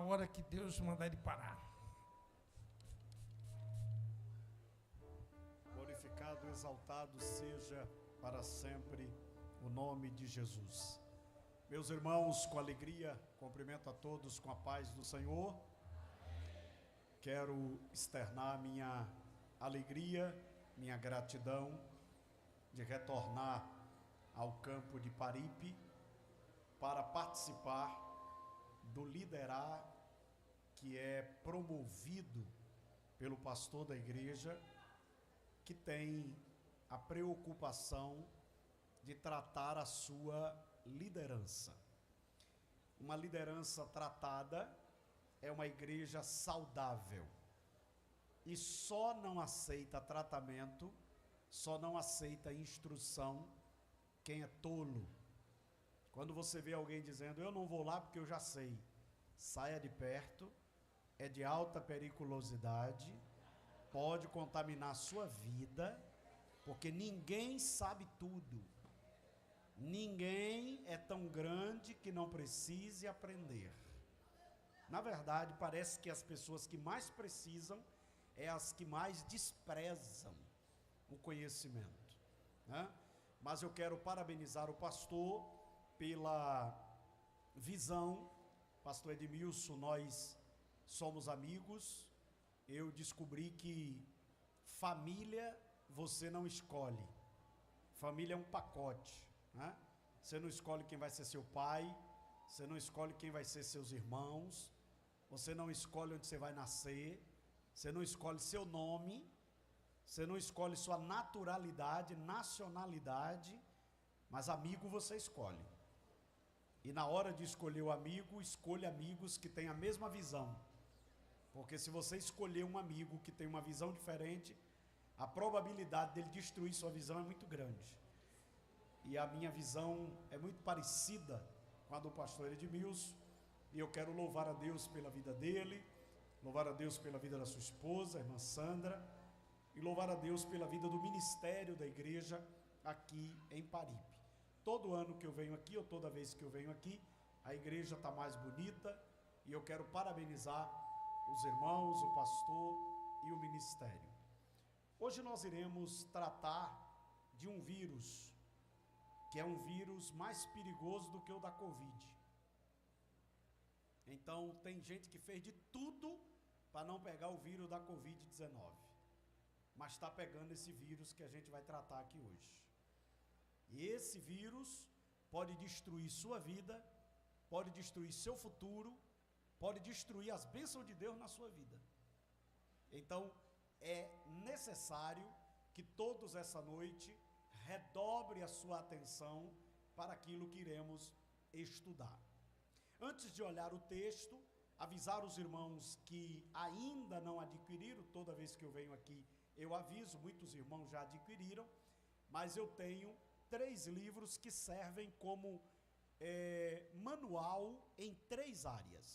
hora que Deus mandar ele parar. Glorificado, exaltado seja para sempre o nome de Jesus. Meus irmãos, com alegria, cumprimento a todos com a paz do Senhor. Quero externar minha alegria, minha gratidão de retornar ao campo de Paripe para participar do liderar que é promovido pelo pastor da igreja, que tem a preocupação de tratar a sua liderança. Uma liderança tratada é uma igreja saudável e só não aceita tratamento, só não aceita instrução quem é tolo. Quando você vê alguém dizendo, eu não vou lá porque eu já sei, saia de perto, é de alta periculosidade, pode contaminar a sua vida, porque ninguém sabe tudo. Ninguém é tão grande que não precise aprender. Na verdade, parece que as pessoas que mais precisam é as que mais desprezam o conhecimento, né? Mas eu quero parabenizar o pastor pela visão. Pastor Edmilson, nós somos amigos. Eu descobri que família você não escolhe. Família é um pacote, né? Você não escolhe quem vai ser seu pai, você não escolhe quem vai ser seus irmãos, você não escolhe onde você vai nascer, você não escolhe seu nome, você não escolhe sua naturalidade, nacionalidade, mas amigo você escolhe. E na hora de escolher o amigo, escolha amigos que têm a mesma visão. Porque se você escolher um amigo que tem uma visão diferente, a probabilidade dele destruir sua visão é muito grande. E a minha visão é muito parecida com a do pastor Edmilson, e eu quero louvar a Deus pela vida dele, louvar a Deus pela vida da sua esposa, a irmã Sandra, e louvar a Deus pela vida do ministério da igreja aqui em Paripe. Todo ano que eu venho aqui, ou toda vez que eu venho aqui, a igreja está mais bonita, e eu quero parabenizar os irmãos, o pastor e o ministério. Hoje nós iremos tratar de um vírus, que é um vírus mais perigoso do que o da Covid. Então tem gente que fez de tudo para não pegar o vírus da Covid-19, mas está pegando esse vírus que a gente vai tratar aqui hoje. E esse vírus pode destruir sua vida, pode destruir seu futuro, pode destruir as bênçãos de Deus na sua vida. Então é necessário que todos essa noite redobre a sua atenção para aquilo que iremos estudar. Antes de olhar o texto, avisar os irmãos que ainda não adquiriram. Toda vez que eu venho aqui eu aviso, muitos irmãos já adquiriram, mas eu tenho 3 livros que servem como manual em 3 áreas.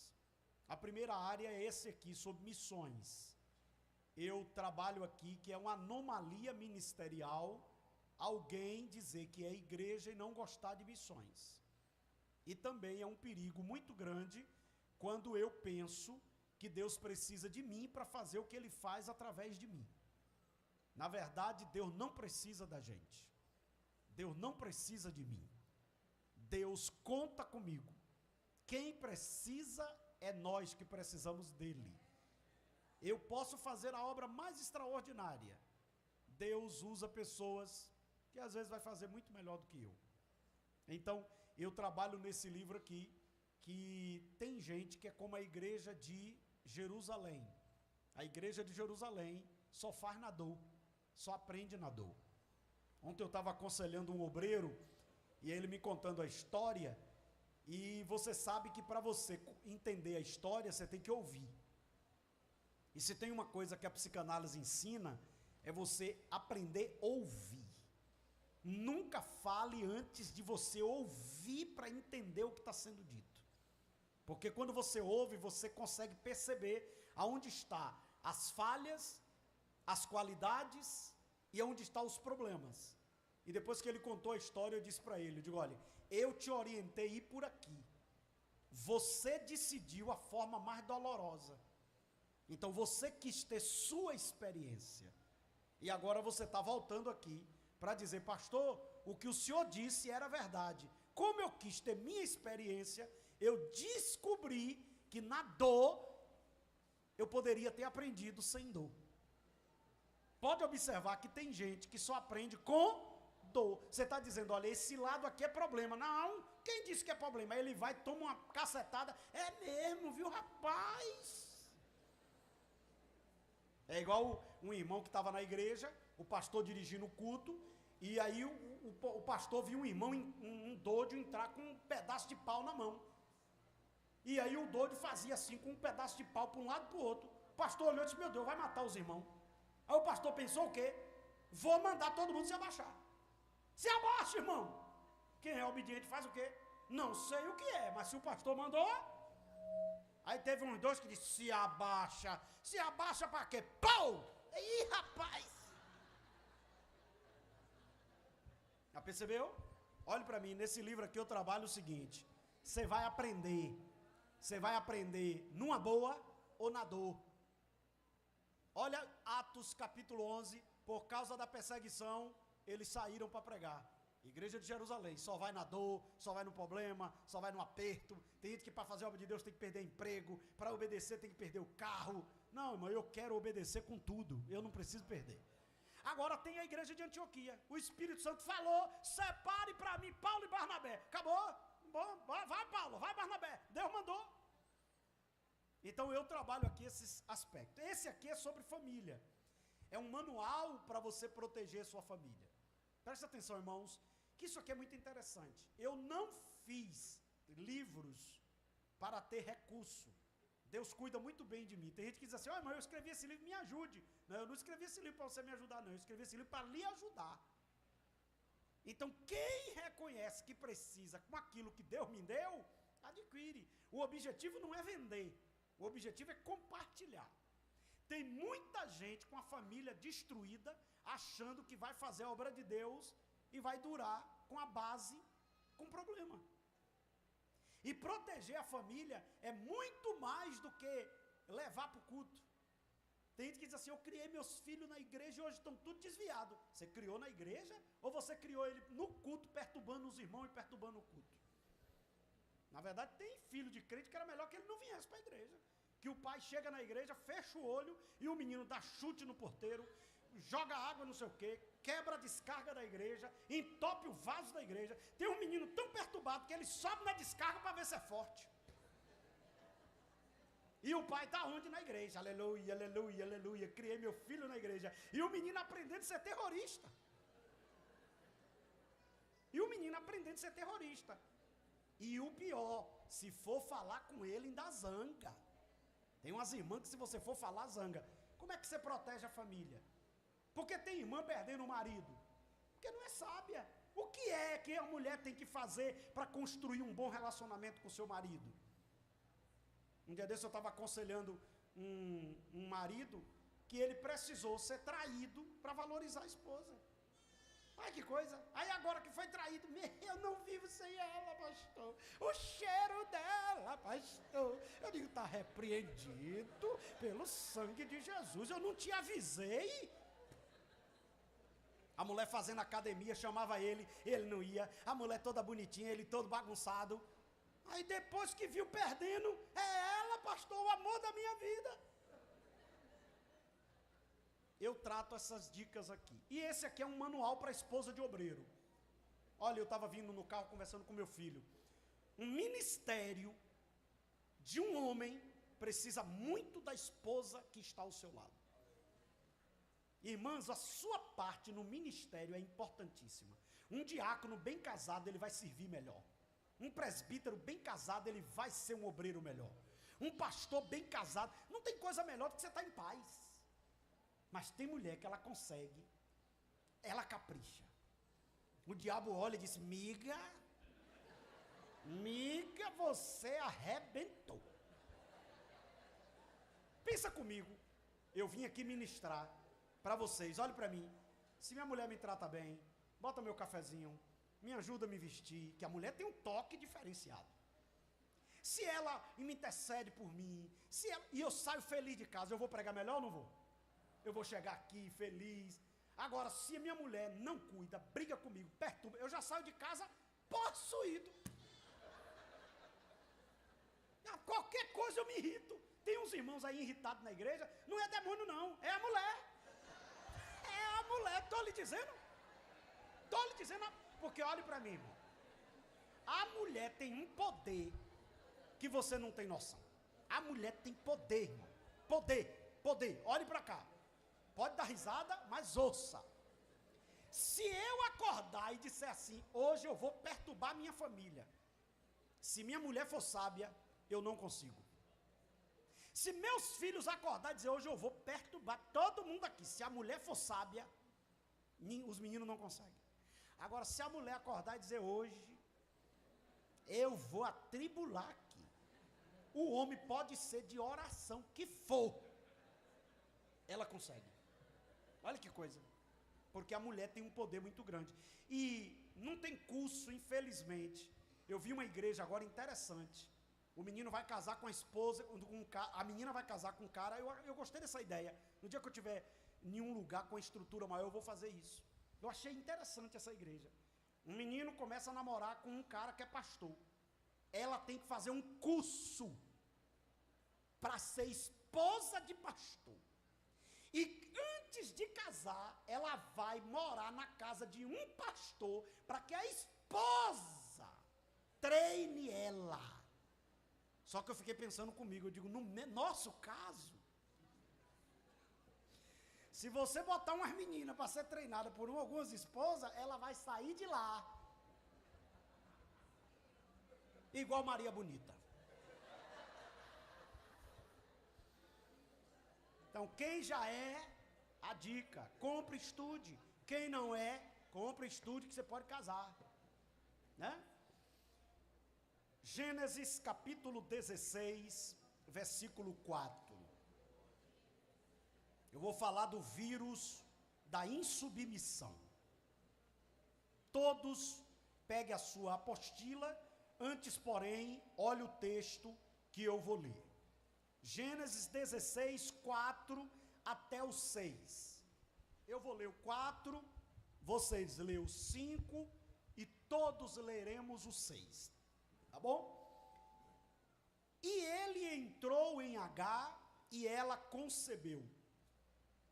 A primeira área é esse aqui, sobre missões. Eu trabalho aqui que é uma anomalia ministerial alguém dizer que é igreja e não gostar de missões. E também é um perigo muito grande quando eu penso que Deus precisa de mim para fazer o que Ele faz através de mim. Na verdade, Deus não precisa da gente. Deus não precisa de mim. Deus conta comigo. Quem precisa é nós que precisamos dele. Eu posso fazer a obra mais extraordinária. Deus usa pessoas que às vezes vai fazer muito melhor do que eu. Então, eu trabalho nesse livro aqui, que tem gente que é como a igreja de Jerusalém. A igreja de Jerusalém só faz na dor, só aprende na dor. Ontem eu estava aconselhando um obreiro, e ele me contando a história, e você sabe que para você entender a história, você tem que ouvir. E se tem uma coisa que a psicanálise ensina, é você aprender a ouvir. Nunca fale antes de você ouvir para entender o que está sendo dito. Porque quando você ouve, você consegue perceber aonde estão as falhas, as qualidades e onde estão os problemas. E depois que ele contou a história, eu disse para ele, eu digo, olha, eu te orientei a ir por aqui. você decidiu a forma mais dolorosa. Então você quis ter sua experiência. E agora você está voltando aqui para dizer, pastor, o que o senhor disse era verdade. Como eu quis ter minha experiência, eu descobri que na dor eu poderia ter aprendido sem dor. Pode observar que tem gente que só aprende com dor. Você está dizendo, olha, esse lado aqui é problema. Não, quem disse que é problema? Aí ele vai, toma uma cacetada. É mesmo, viu, rapaz? É igual um irmão que estava na igreja, o pastor dirigindo o culto, e aí o pastor viu um irmão, um doido, entrar com um pedaço de pau na mão. E aí o doido fazia assim, com um pedaço de pau para um lado e para o outro. O pastor olhou e disse, meu Deus, vai matar os irmãos. Aí o pastor pensou o quê? Vou mandar todo mundo se abaixar. Se abaixa, irmão. Quem é obediente faz o quê? Não sei o que é, mas se o pastor mandou... Aí teve uns dois que disseram, se abaixa. Se abaixa para quê? Pau! Ih, rapaz! Já percebeu? Olhe para mim, nesse livro aqui eu trabalho o seguinte. Você vai aprender numa boa ou na dor. Olha Atos capítulo 11, por causa da perseguição, eles saíram para pregar. Igreja de Jerusalém, só vai na dor, só vai no problema, só vai no aperto. Tem gente que para fazer a obra de Deus tem que perder emprego, para obedecer tem que perder o carro. Não, irmão, eu quero obedecer com tudo, eu não preciso perder. Agora tem a igreja de Antioquia, o Espírito Santo falou, separe para mim Paulo e Barnabé. Acabou? Bom, vai Paulo, vai Barnabé, Deus mandou. Então eu trabalho aqui esses aspectos. Esse aqui é sobre família. É um manual para você proteger sua família. Presta atenção, irmãos, que isso aqui é muito interessante. Eu não fiz livros para ter recurso. Deus cuida muito bem de mim. Tem gente que diz assim, irmão, eu escrevi esse livro, me ajude. Não, eu não escrevi esse livro para você me ajudar, não. Eu escrevi esse livro para lhe ajudar. Então, quem reconhece que precisa com aquilo que Deus me deu, adquire. O objetivo não é vender. O objetivo é compartilhar. Tem muita gente com a família destruída, achando que vai fazer a obra de Deus e vai durar com a base, com problema. E proteger a família é muito mais do que levar para o culto. Tem gente que diz assim, eu criei meus filhos na igreja e hoje estão tudo desviados. Você criou na igreja ou você criou ele no culto, perturbando os irmãos e perturbando o culto? Na verdade, tem filho de crente que era melhor que ele não viesse para a igreja. Que o pai chega na igreja, fecha o olho e o menino dá chute no porteiro, joga água não sei o quê, quebra a descarga da igreja, entope o vaso da igreja. Tem um menino tão perturbado que ele sobe na descarga para ver se é forte. E o pai está onde? Na igreja. Aleluia, aleluia, aleluia. Criei meu filho na igreja. E o menino aprendendo a ser terrorista. E o pior, se for falar com ele, ainda zanga. Tem umas irmãs que se você for falar, zanga. Como é que você protege a família? Porque tem irmã perdendo o marido. Porque não é sábia. O que é que a mulher tem que fazer para construir um bom relacionamento com o seu marido? Um dia desse eu estava aconselhando um marido que ele precisou ser traído para valorizar a esposa. Ai, que coisa. Aí agora que foi traído, eu não vivo sem ela, pastor. O cheiro dela, pastor. Eu digo, está repreendido pelo sangue de Jesus. Eu não te avisei. A mulher fazendo academia, chamava ele não ia. A mulher toda bonitinha, ele todo bagunçado. Aí depois que viu perdendo, é ela, pastor, o amor da minha vida. Eu trato essas dicas aqui. E esse aqui é um manual para a esposa de obreiro. Olha, eu estava vindo no carro conversando com meu filho. Um ministério de um homem precisa muito da esposa que está ao seu lado. Irmãs, a sua parte no ministério é importantíssima. Um diácono bem casado, ele vai servir melhor. Um presbítero bem casado, ele vai ser um obreiro melhor. Um pastor bem casado, não tem coisa melhor do que você estar em paz. Mas tem mulher que ela consegue, ela capricha. O diabo olha e diz, miga, você arrebentou. Pensa comigo, eu vim aqui ministrar para vocês, olhe para mim. Se minha mulher me trata bem, bota meu cafezinho, me ajuda a me vestir, que a mulher tem um toque diferenciado. Se ela me intercede por mim, e eu saio feliz de casa, eu vou pregar melhor ou não vou? Eu vou chegar aqui feliz. Agora, se a minha mulher não cuida, briga comigo, perturba, eu já saio de casa possuído. Qualquer coisa eu me irrito. Tem uns irmãos aí irritados na igreja, não é demônio não, é a mulher. É a mulher, estou lhe dizendo, porque olhe para mim, irmão. A mulher tem um poder que você não tem noção. A mulher tem poder, irmão. Poder. Olhe para cá. Pode dar risada, mas ouça. Se eu acordar e disser assim, hoje eu vou perturbar minha família. Se minha mulher for sábia, eu não consigo. Se meus filhos acordar e dizer, hoje eu vou perturbar todo mundo aqui. Se a mulher for sábia, os meninos não conseguem. Agora, se a mulher acordar e dizer, hoje eu vou atribular aqui. O homem pode ser de oração que for. Ela consegue. Olha que coisa. Porque a mulher tem um poder muito grande. E não tem curso, infelizmente. Eu vi uma igreja agora interessante. O menino vai casar com a esposa, a menina vai casar com o cara. Eu gostei dessa ideia. No dia que eu tiver em um lugar com estrutura maior, eu vou fazer isso. Eu achei interessante essa igreja. Um menino começa a namorar com um cara que é pastor. Ela tem que fazer um curso para ser esposa de pastor. E antes de casar, ela vai morar na casa de um pastor para que a esposa treine ela. Só que eu fiquei pensando comigo, eu digo, no nosso caso, se você botar umas meninas para ser treinada por algumas esposas, ela vai sair de lá igual Maria Bonita. Então, quem já é, a dica, compre, estude. Quem não é, compre, estude, que você pode casar. Né? Gênesis capítulo 16, versículo 4. Eu vou falar do vírus da insubmissão. Todos pegue a sua apostila, antes, porém, olhe o texto que eu vou ler. Gênesis 16, 4 até o 6. Eu vou ler o 4, vocês lêem o 5 e todos leremos o 6. Tá bom? E ele entrou em Agar e ela concebeu.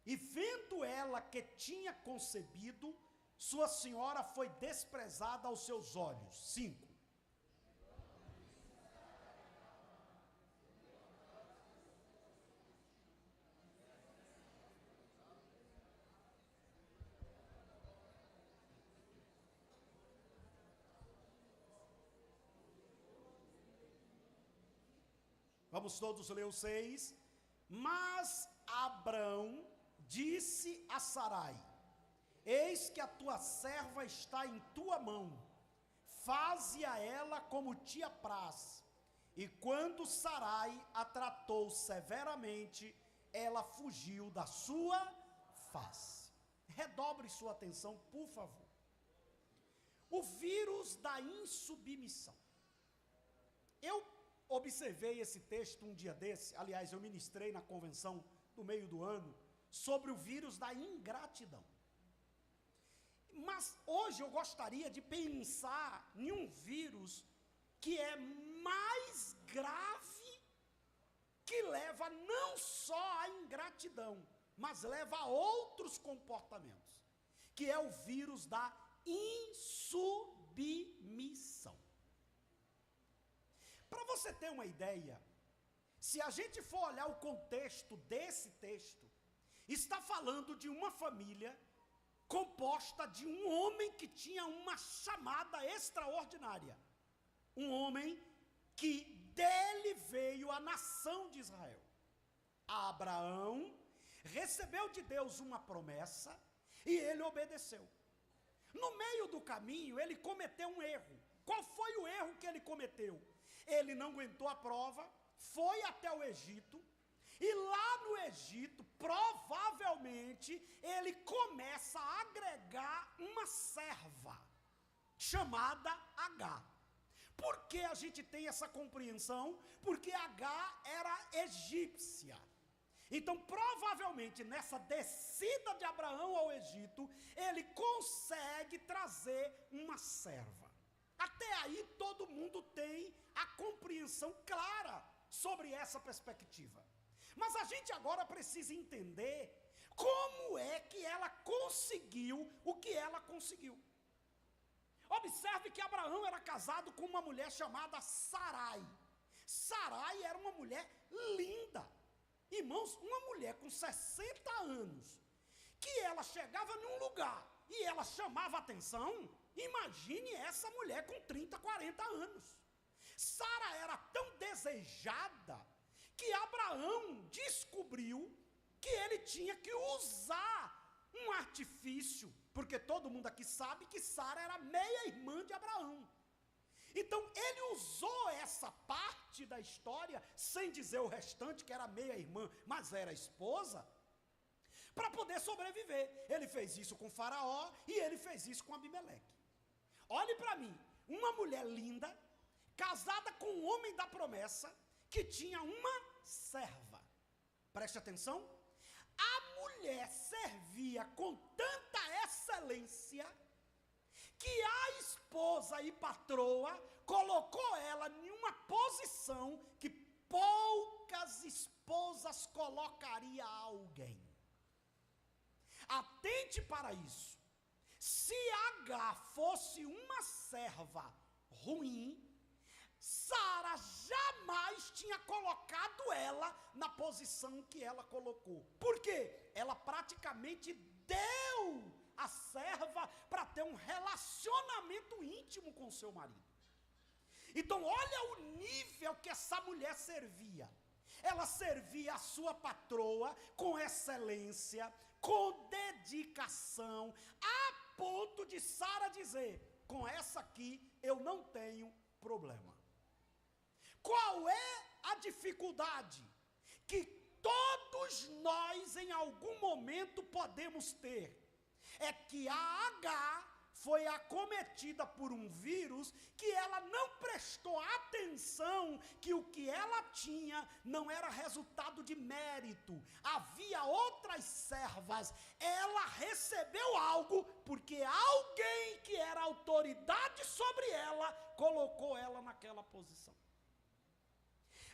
E vendo ela que tinha concebido, sua senhora foi desprezada aos seus olhos. 5. Vamos todos ler o 6. Mas Abrão disse a Sarai: eis que a tua serva está em tua mão, faze a ela como te apraz. E quando Sarai a tratou severamente, ela fugiu da sua face. Redobre sua atenção, por favor. O vírus da insubmissão. Eu observei esse texto um dia desse, aliás, eu ministrei na convenção do meio do ano, sobre o vírus da ingratidão. Mas hoje eu gostaria de pensar em um vírus que é mais grave, que leva não só à ingratidão, mas leva a outros comportamentos, que é o vírus da insubmissão. Para você ter uma ideia, se a gente for olhar o contexto desse texto, está falando de uma família composta de um homem que tinha uma chamada extraordinária. Um homem que dele veio a nação de Israel. Abraão recebeu de Deus uma promessa e ele obedeceu. No meio do caminho, ele cometeu um erro. Qual foi o erro que ele cometeu? Ele não aguentou a prova, foi até o Egito, e lá no Egito, provavelmente, ele começa a agregar uma serva, chamada Agar. Por que a gente tem essa compreensão? Porque Agar era egípcia. Então, provavelmente, nessa descida de Abraão ao Egito, ele consegue trazer uma serva. Até aí, todo mundo tem a compreensão clara sobre essa perspectiva. Mas a gente agora precisa entender como é que ela conseguiu o que ela conseguiu. Observe que Abraão era casado com uma mulher chamada Sarai. Sarai era uma mulher linda. Irmãos, uma mulher com 60 anos, que ela chegava num lugar e ela chamava atenção, imagine essa mulher com 30, 40 anos. Sara era tão desejada que Abraão descobriu que ele tinha que usar um artifício, porque todo mundo aqui sabe que Sara era meia-irmã de Abraão. Então, ele usou essa parte da história, sem dizer o restante, que era meia-irmã, mas era esposa, para poder sobreviver. Ele fez isso com Faraó e ele fez isso com Abimeleque. Olhe para mim, uma mulher linda, casada com um homem da promessa, que tinha uma serva. Preste atenção. A mulher servia com tanta excelência que a esposa e patroa colocou ela em uma posição que poucas esposas colocaria alguém. Atente para isso. Se Agar fosse uma serva ruim, Sara jamais tinha colocado ela na posição que ela colocou. Por quê? Ela praticamente deu a serva para ter um relacionamento íntimo com seu marido. Então, olha o nível que essa mulher servia. Ela servia a sua patroa com excelência, com dedicação, a ponto de Sara dizer: com essa aqui eu não tenho problema. Qual é a dificuldade que todos nós em algum momento podemos ter? É que a Agar foi acometida por um vírus que ela não prestou atenção que o que ela tinha não era resultado de mérito. Havia outras servas, ela recebeu algo porque alguém que era autoridade sobre ela colocou ela naquela posição.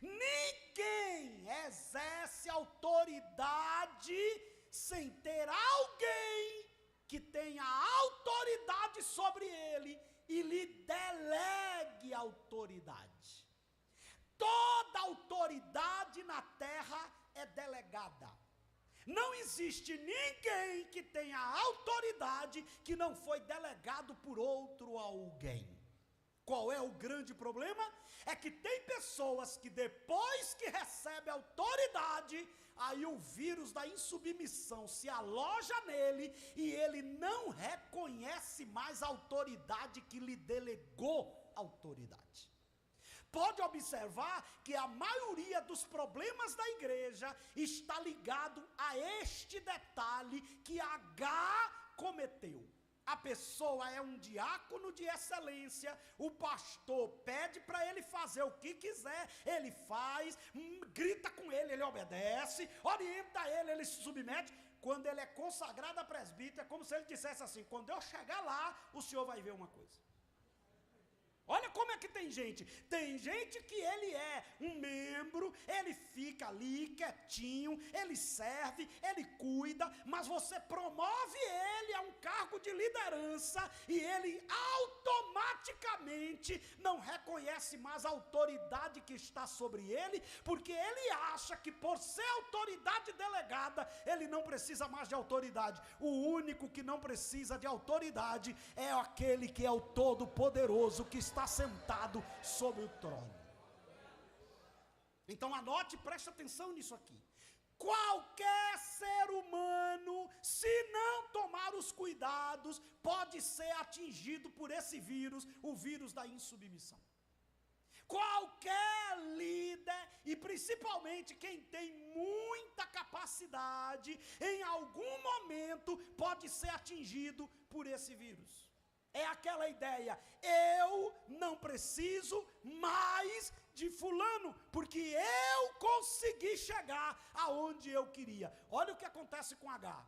Ninguém exerce autoridade sem ter alguém que tenha autoridade sobre ele e lhe delegue autoridade. Toda autoridade na terra é delegada. Não existe ninguém que tenha autoridade que não foi delegado por outro alguém. Qual é o grande problema? É que tem pessoas que depois que recebem autoridade, aí o vírus da insubmissão se aloja nele e ele não reconhece mais a autoridade que lhe delegou autoridade. Pode observar que a maioria dos problemas da igreja está ligado a este detalhe que Agar cometeu. A pessoa é um diácono de excelência, o pastor pede para ele fazer o que quiser, ele faz, grita com ele, ele obedece, orienta ele, ele se submete. Quando ele é consagrado a presbítero, é como se ele dissesse assim: quando eu chegar lá, o senhor vai ver uma coisa. Olha como é que tem gente que ele é um membro, ele fica ali quietinho, ele serve, ele cuida, mas você promove ele a um cargo de liderança e ele automaticamente não reconhece mais a autoridade que está sobre ele, porque ele acha que por ser autoridade delegada, ele não precisa mais de autoridade. O único que não precisa de autoridade é aquele que é o Todo-Poderoso, que está sentado sobre o trono. Então anote, preste atenção nisso aqui. Qualquer ser humano, se não tomar os cuidados, pode ser atingido por esse vírus, o vírus da insubmissão. Qualquer líder, e principalmente quem tem muita capacidade, em algum momento pode ser atingido por esse vírus. é aquela ideia, eu não preciso mais de fulano, porque eu consegui chegar aonde eu queria. Olha o que acontece com Agar.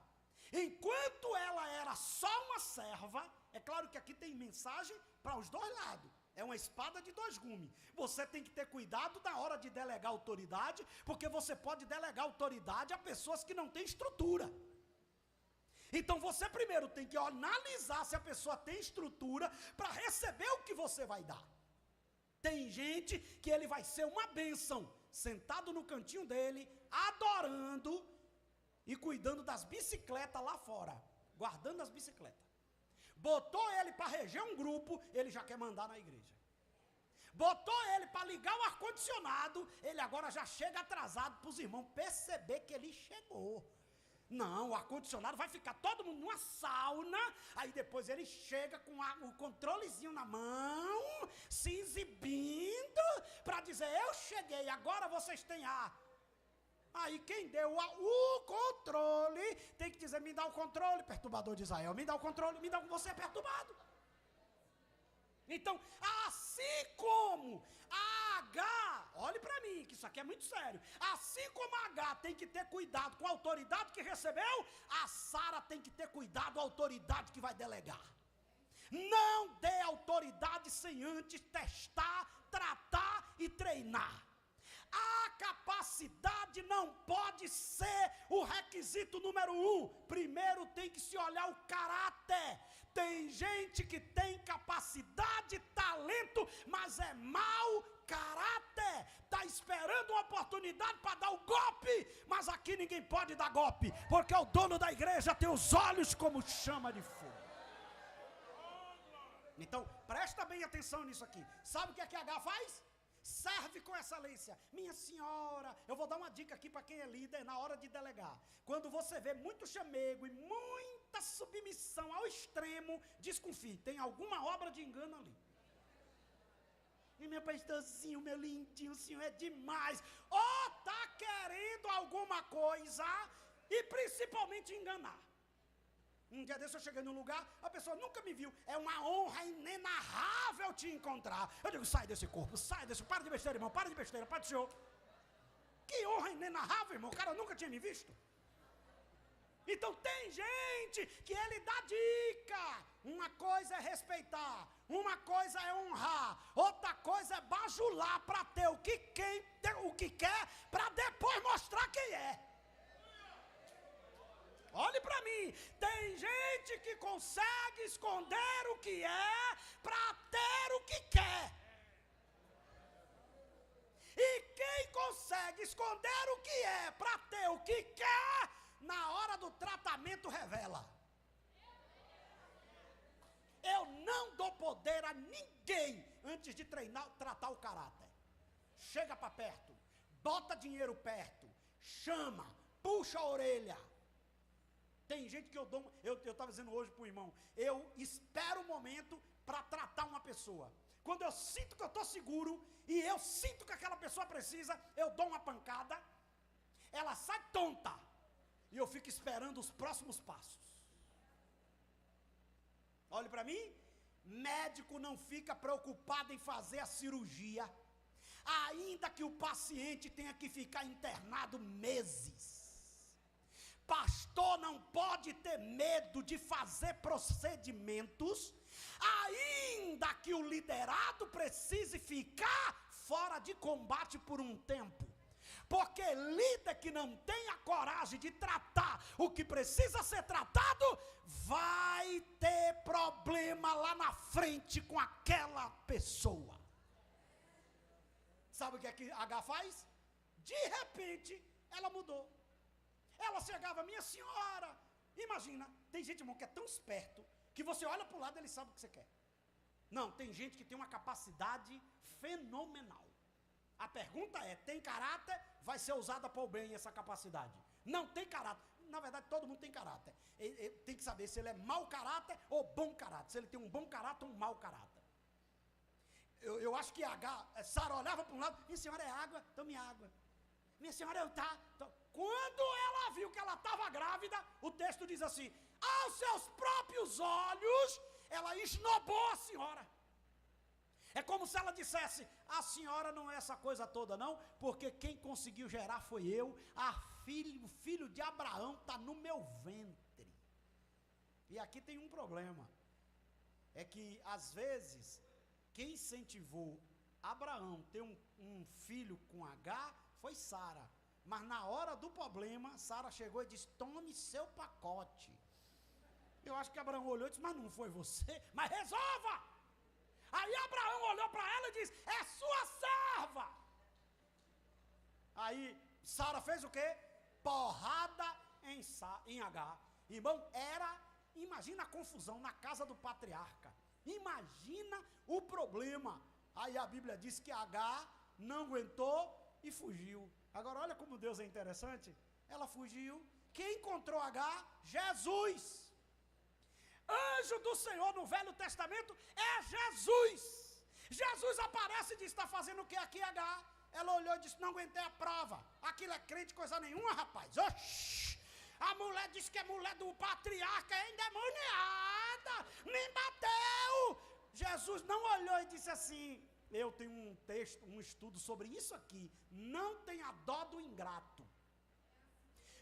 Enquanto ela era só uma serva, é claro que aqui tem mensagem para os dois lados. É uma espada de dois gumes. Você tem que ter cuidado na hora de delegar autoridade, porque você pode delegar autoridade a pessoas que não têm estrutura. Então você primeiro tem que analisar se a pessoa tem estrutura para receber o que você vai dar. Tem gente que ele vai ser uma bênção, sentado no cantinho dele, adorando e cuidando das bicicletas lá fora, guardando as bicicletas. Botou ele para reger um grupo, ele já quer mandar na igreja. Botou ele para ligar o ar-condicionado, ele agora já chega atrasado para os irmãos perceber que ele chegou. Não, o ar-condicionado vai ficar todo mundo numa sauna, aí depois ele chega com o controlezinho na mão, se exibindo, para dizer, eu cheguei, agora vocês têm ar. Aí quem deu o controle, tem que dizer, me dá o controle, perturbador de Israel, me dá o controle, me dá o que você é perturbado. Então, assim como a Agar, olhe para mim, que isso aqui é muito sério, assim como a Agar tem que ter cuidado com a autoridade que recebeu, a Sara tem que ter cuidado com a autoridade que vai delegar. Não dê autoridade sem antes testar, tratar e treinar. A capacidade não pode ser o requisito número 1. Primeiro tem que se olhar o caráter. Tem gente que tem capacidade, talento, mas é mau caráter. Está esperando uma oportunidade para dar o golpe, mas aqui ninguém pode dar golpe, porque o dono da igreja tem os olhos como chama de fogo. Então, presta bem atenção nisso aqui. Sabe o que a Agar faz? Serve com excelência. Minha senhora, eu vou dar uma dica aqui para quem é líder na hora de delegar. Quando você vê muito chamego e muita submissão ao extremo, desconfie, tem alguma obra de engano ali. E meu pastorzinho, meu lindinho, o senhor é demais. Ou está querendo alguma coisa e principalmente enganar. Um dia desse eu cheguei num lugar, a pessoa nunca me viu. É uma honra inenarrável te encontrar. Eu digo, sai desse corpo, sai desse, para de besteira, irmão, para de besteira, para do senhor. Que honra inenarrável, irmão, o cara nunca tinha me visto. Então tem gente que ele dá dica. Uma coisa é respeitar, uma coisa é honrar, outra coisa é bajular para ter o que quer, para depois mostrar quem é. Olhe para mim, tem gente que consegue esconder o que é para ter o que quer. E quem consegue esconder o que é para ter o que quer, na hora do tratamento revela. Eu não dou poder a ninguém antes de tratar o caráter. Chega para perto, bota dinheiro perto, chama, puxa a orelha. Tem gente que eu estava dizendo hoje para o irmão, eu espero o momento para tratar uma pessoa. Quando eu sinto que eu estou seguro e eu sinto que aquela pessoa precisa, eu dou uma pancada, ela sai tonta e eu fico esperando os próximos passos. Olhe para mim, médico não fica preocupado em fazer a cirurgia, ainda que o paciente tenha que ficar internado meses. Pastor não pode ter medo de fazer procedimentos, ainda que o liderado precise ficar fora de combate por um tempo. Porque líder que não tem a coragem de tratar o que precisa ser tratado, vai ter problema lá na frente com aquela pessoa. Sabe o que a Agar faz? De repente, ela mudou. Ela chegava, minha senhora, imagina, tem gente, irmão, que é tão esperto, que você olha para o lado e ele sabe o que você quer. Não, tem gente que tem uma capacidade fenomenal. A pergunta é, tem caráter? Vai ser usada para o bem essa capacidade. Não tem caráter. Na verdade, todo mundo tem caráter. Ele tem que saber se ele é mau caráter ou bom caráter. Se ele tem um bom caráter ou um mau caráter. Eu acho que Sara olhava para um lado, minha senhora é água, tome água. Minha senhora, Quando ela viu que ela estava grávida, o texto diz assim, aos seus próprios olhos, ela esnobou a senhora. É como se ela dissesse, a senhora não é essa coisa toda não, porque quem conseguiu gerar foi eu, o filho de Abraão está no meu ventre. E aqui tem um problema, é que às vezes, quem incentivou Abraão ter um filho com H foi Sara, mas na hora do problema, Sara chegou e disse, tome seu pacote. Eu acho que Abraão olhou e disse, mas não foi você, mas resolva! Aí Abraão olhou para ela e disse, é sua serva. Aí Sara fez o quê? Porrada em H. Irmão, imagina a confusão na casa do patriarca. Imagina o problema. Aí a Bíblia diz que H não aguentou e fugiu. Agora olha como Deus é interessante. Ela fugiu. Quem encontrou H? Jesus. Anjo do Senhor no Velho Testamento é Jesus. Jesus aparece e diz, está fazendo o que aqui, H? Ela olhou e disse, não aguentei a prova. Aquilo é crente coisa nenhuma, rapaz. Oxi. A mulher disse que é mulher do patriarca, é endemoniada. Me bateu. Jesus não olhou e disse assim, eu tenho um texto, um estudo sobre isso aqui. Não tenha dó do ingrato.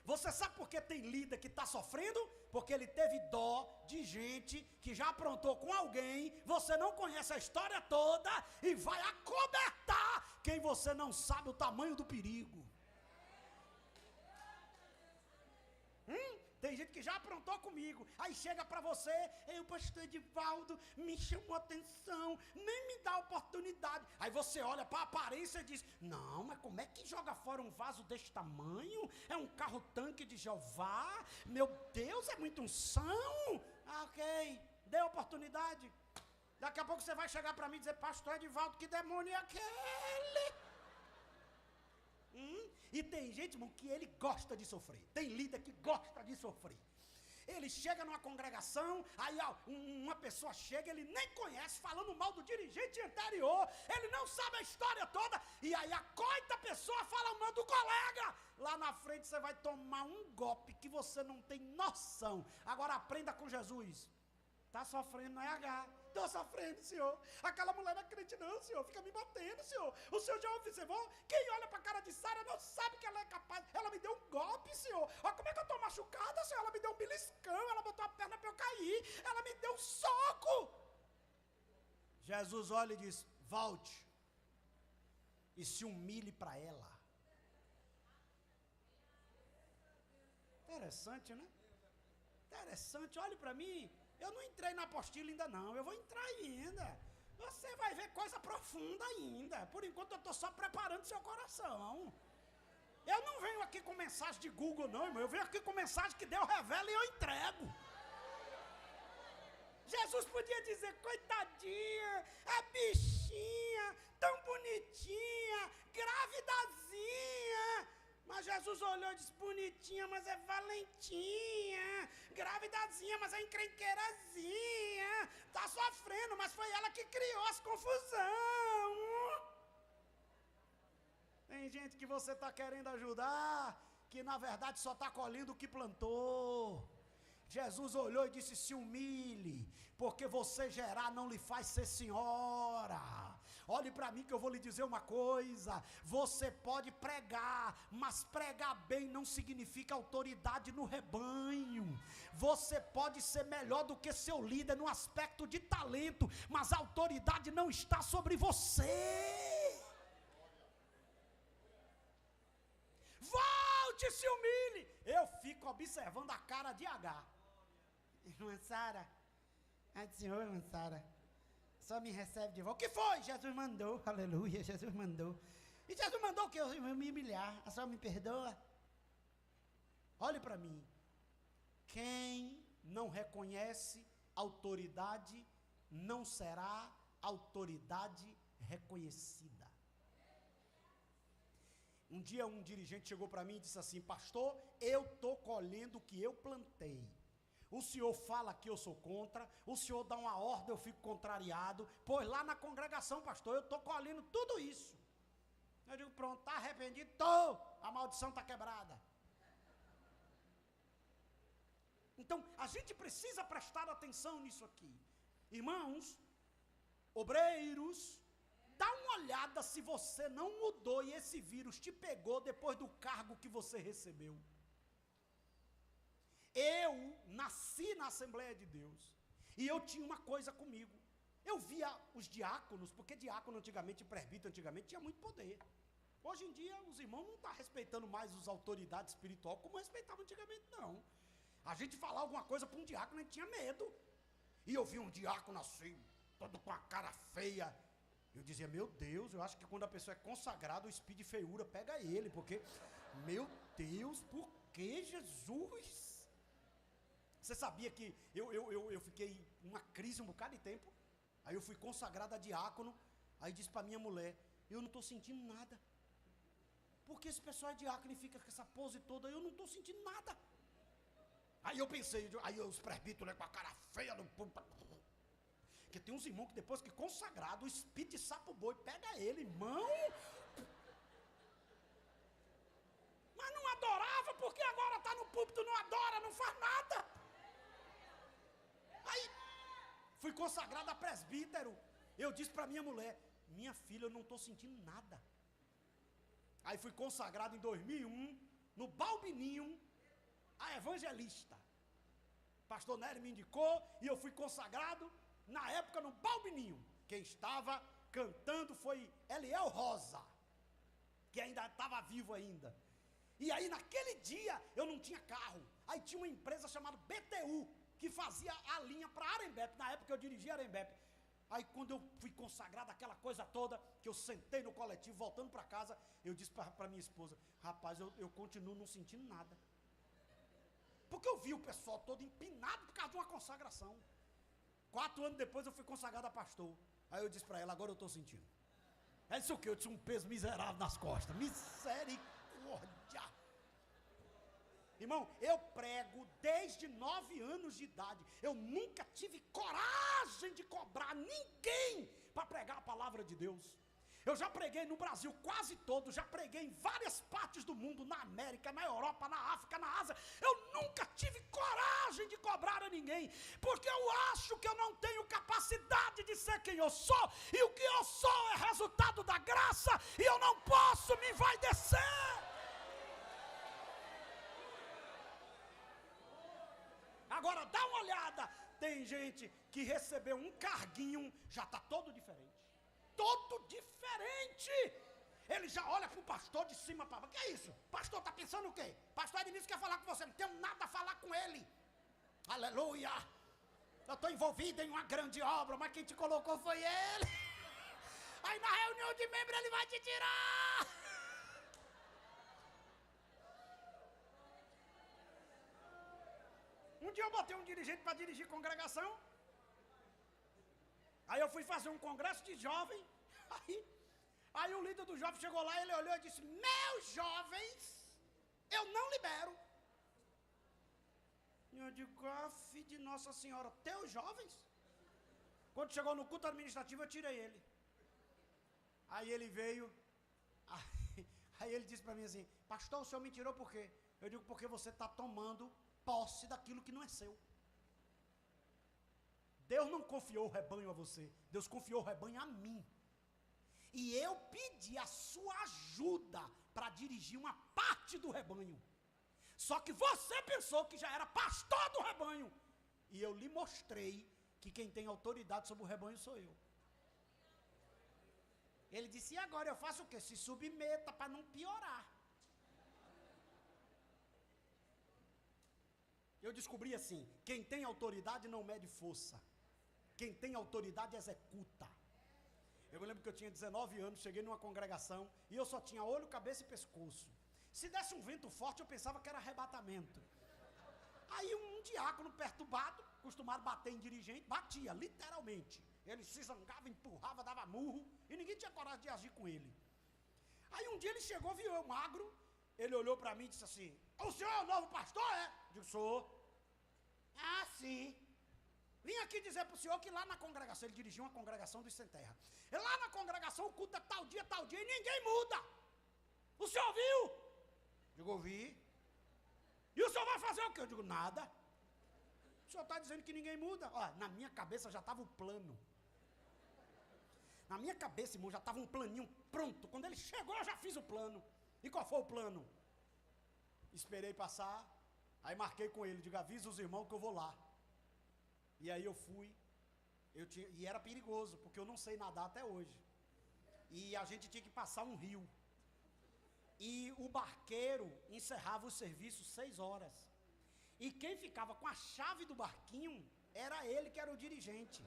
Você sabe por que tem líder que está sofrendo? Porque ele teve dó de gente que já aprontou com alguém, você não conhece a história toda e vai acobertar quem você não sabe o tamanho do perigo. Tem gente que já aprontou comigo, aí chega para você, o pastor Edivaldo me chamou a atenção, nem me dá oportunidade. Aí você olha para a aparência e diz, não, mas como é que joga fora um vaso desse tamanho? É um carro-tanque de Jeová? Meu Deus, é muita unção. Ok, dê oportunidade. Daqui a pouco você vai chegar para mim e dizer, pastor Edivaldo, que demônio é aquele? E tem gente, irmão, que ele gosta de sofrer. Tem líder que gosta de sofrer. Ele chega numa congregação, aí uma pessoa chega, ele nem conhece, falando mal do dirigente anterior, ele não sabe a história toda, e aí a coita pessoa fala mal do colega. Lá na frente você vai tomar um golpe que você não tem noção. Agora aprenda com Jesus. Está sofrendo, não é H. Estou sofrendo, senhor. Aquela mulher não é crente não, senhor. Fica me batendo, senhor. O senhor já observou? Quem olha para a cara de Sara não sabe que ela é capaz. Ela me deu um golpe, senhor. Olha como é que eu estou machucada, senhor. Ela me deu um beliscão. Ela botou a perna para eu cair. Ela me deu um soco. Jesus olha e diz, volte. E se humilhe para ela. Interessante, né? Interessante. Olhe para mim. Eu não entrei na apostila ainda não, eu vou entrar ainda. Você vai ver coisa profunda ainda. Por enquanto eu estou só preparando seu coração. Eu não venho aqui com mensagem de Google não, irmão. Eu venho aqui com mensagem que Deus revela e eu entrego. Jesus podia dizer, coitadinha, a bichinha, tão bonitinha, gravidazinha. Mas Jesus olhou e disse, bonitinha, mas é valentinha, gravidazinha, mas é encrenqueirazinha, está sofrendo, mas foi ela que criou as confusão. Tem gente que você está querendo ajudar, que na verdade só está colhendo o que plantou. Jesus olhou e disse, se humilhe, porque você gerar não lhe faz ser senhora. Olhe para mim que eu vou lhe dizer uma coisa, você pode pregar, mas pregar bem não significa autoridade no rebanho. Você pode ser melhor do que seu líder no aspecto de talento, mas a autoridade não está sobre você. Volte, se humilhe. Eu fico observando a cara de H. Irmã Sara, senhor, irmã Sara, só me recebe de volta. O que foi? Jesus mandou, aleluia, Jesus mandou. E Jesus mandou o que? Eu me humilhar, a senhora me perdoa? Olhe para mim, quem não reconhece autoridade, não será autoridade reconhecida. Um dia um dirigente chegou para mim e disse assim, pastor, eu estou colhendo o que eu plantei. O senhor fala que eu sou contra, o senhor dá uma ordem, eu fico contrariado, pois lá na congregação, pastor, eu estou colhendo tudo isso. Eu digo, pronto, está arrependido? Estou, a maldição está quebrada. Então, a gente precisa prestar atenção nisso aqui. Irmãos, obreiros, dá uma olhada se você não mudou e esse vírus te pegou depois do cargo que você recebeu. Eu nasci na Assembleia de Deus e eu tinha uma coisa comigo. Eu via os diáconos, porque diácono antigamente, presbítero antigamente, tinha muito poder. Hoje em dia, os irmãos não estão respeitando mais as autoridades espirituais como respeitavam antigamente, não. A gente falar alguma coisa para um diácono, a gente tinha medo. E eu vi um diácono assim, todo com a cara feia. Eu dizia, meu Deus, eu acho que quando a pessoa é consagrada, o espírito de feiura pega ele, porque, meu Deus, por que Jesus? Você sabia que eu fiquei numa crise um bocado de tempo? Aí eu fui consagrado a diácono, aí disse para minha mulher, eu não estou sentindo nada. Porque esse pessoal é diácono e fica com essa pose toda, eu não estou sentindo nada. Aí eu pensei, aí os presbíteros com a cara feia no púlpito. Porque tem uns irmãos que depois que consagrado, o espírito de sapo boi pega ele, irmão. Mas não adorava, porque agora está no púlpito, não adora, não faz nada. Aí, fui consagrado a presbítero. Eu disse para minha mulher, minha filha, eu não estou sentindo nada. Aí fui consagrado em 2001, no Balbininho, a evangelista. Pastor Nery me indicou e eu fui consagrado, na época, no Balbininho. Quem estava cantando foi Eliel Rosa, que ainda estava vivo ainda. E aí, naquele dia, eu não tinha carro. Aí tinha uma empresa chamada BTU, que fazia a linha para Arembepe. Na época, eu dirigia Arembepe. Aí, quando eu fui consagrado, aquela coisa toda, que eu sentei no coletivo, voltando para casa, eu disse para minha esposa, rapaz, eu continuo não sentindo nada. Porque eu vi o pessoal todo empinado por causa de uma consagração. 4 anos depois, eu fui consagrado a pastor. Aí eu disse para ela, agora eu estou sentindo. Ela disse o quê? Eu tinha um peso miserável nas costas. Misericórdia. Irmão, eu prego desde 9 anos de idade. Eu nunca tive coragem de cobrar ninguém para pregar a palavra de Deus. Eu já preguei no Brasil quase todo, já preguei em várias partes do mundo, na América, na Europa, na África, na Ásia. Eu nunca tive coragem de cobrar a ninguém, porque eu acho que eu não tenho capacidade de ser quem eu sou, e o que eu sou é resultado da graça, e eu não posso me envaidecer. Agora dá uma olhada, tem gente que recebeu um carguinho, já está todo diferente. Todo diferente. Ele já olha para o pastor de cima para baixo. Que é isso? Pastor está pensando o quê? Pastor Edmilson quer falar com você, não tenho nada a falar com ele. Aleluia. Eu estou envolvido em uma grande obra, mas quem te colocou foi ele. Aí na reunião de membros ele vai te tirar. Um dia eu botei um dirigente para dirigir congregação. Aí eu fui fazer um congresso de jovem. Aí o líder do jovem chegou lá, ele olhou e disse, meus jovens, eu não libero. E eu digo, filho de Nossa Senhora, teus jovens? Quando chegou no culto administrativo, eu tirei ele. Aí ele veio, aí ele disse para mim assim, pastor, o senhor me tirou por quê? Eu digo, porque você está tomando posse daquilo que não é seu. Deus não confiou o rebanho a você, Deus confiou o rebanho a mim. E eu pedi a sua ajuda para dirigir uma parte do rebanho. Só que você pensou que já era pastor do rebanho. E eu lhe mostrei que quem tem autoridade sobre o rebanho sou eu. Ele disse, e agora eu faço o quê? Se submeta para não piorar. Eu descobri assim, quem tem autoridade não mede força. Quem tem autoridade executa. Eu me lembro que eu tinha 19 anos, cheguei numa congregação e eu só tinha olho, cabeça e pescoço. Se desse um vento forte, eu pensava que era arrebatamento. Aí um diácono perturbado, acostumado a bater em dirigente, batia, literalmente. Ele se zangava, empurrava, dava murro e ninguém tinha coragem de agir com ele. Aí um dia ele chegou, viu eu magro, ele olhou para mim e disse assim, o senhor é o novo pastor, é? Eu digo, sou. Ah, sim. Vim aqui dizer para o senhor que lá na congregação, ele dirigiu uma congregação dos Sem Terra. Lá na congregação o culto é tal dia e ninguém muda. O senhor viu? Eu digo, ouvi. E o senhor vai fazer o quê? Eu digo, nada. O senhor está dizendo que ninguém muda. Ó, na minha cabeça já estava o plano. Na minha cabeça, irmão, já estava um planinho pronto. Quando ele chegou, eu já fiz o plano. E qual foi o plano? Esperei passar, aí marquei com ele, digo, avisa os irmãos que eu vou lá. E aí eu fui, e era perigoso, porque eu não sei nadar até hoje. E a gente tinha que passar um rio. E o barqueiro encerrava o serviço 6 horas. E quem ficava com a chave do barquinho era ele que era o dirigente.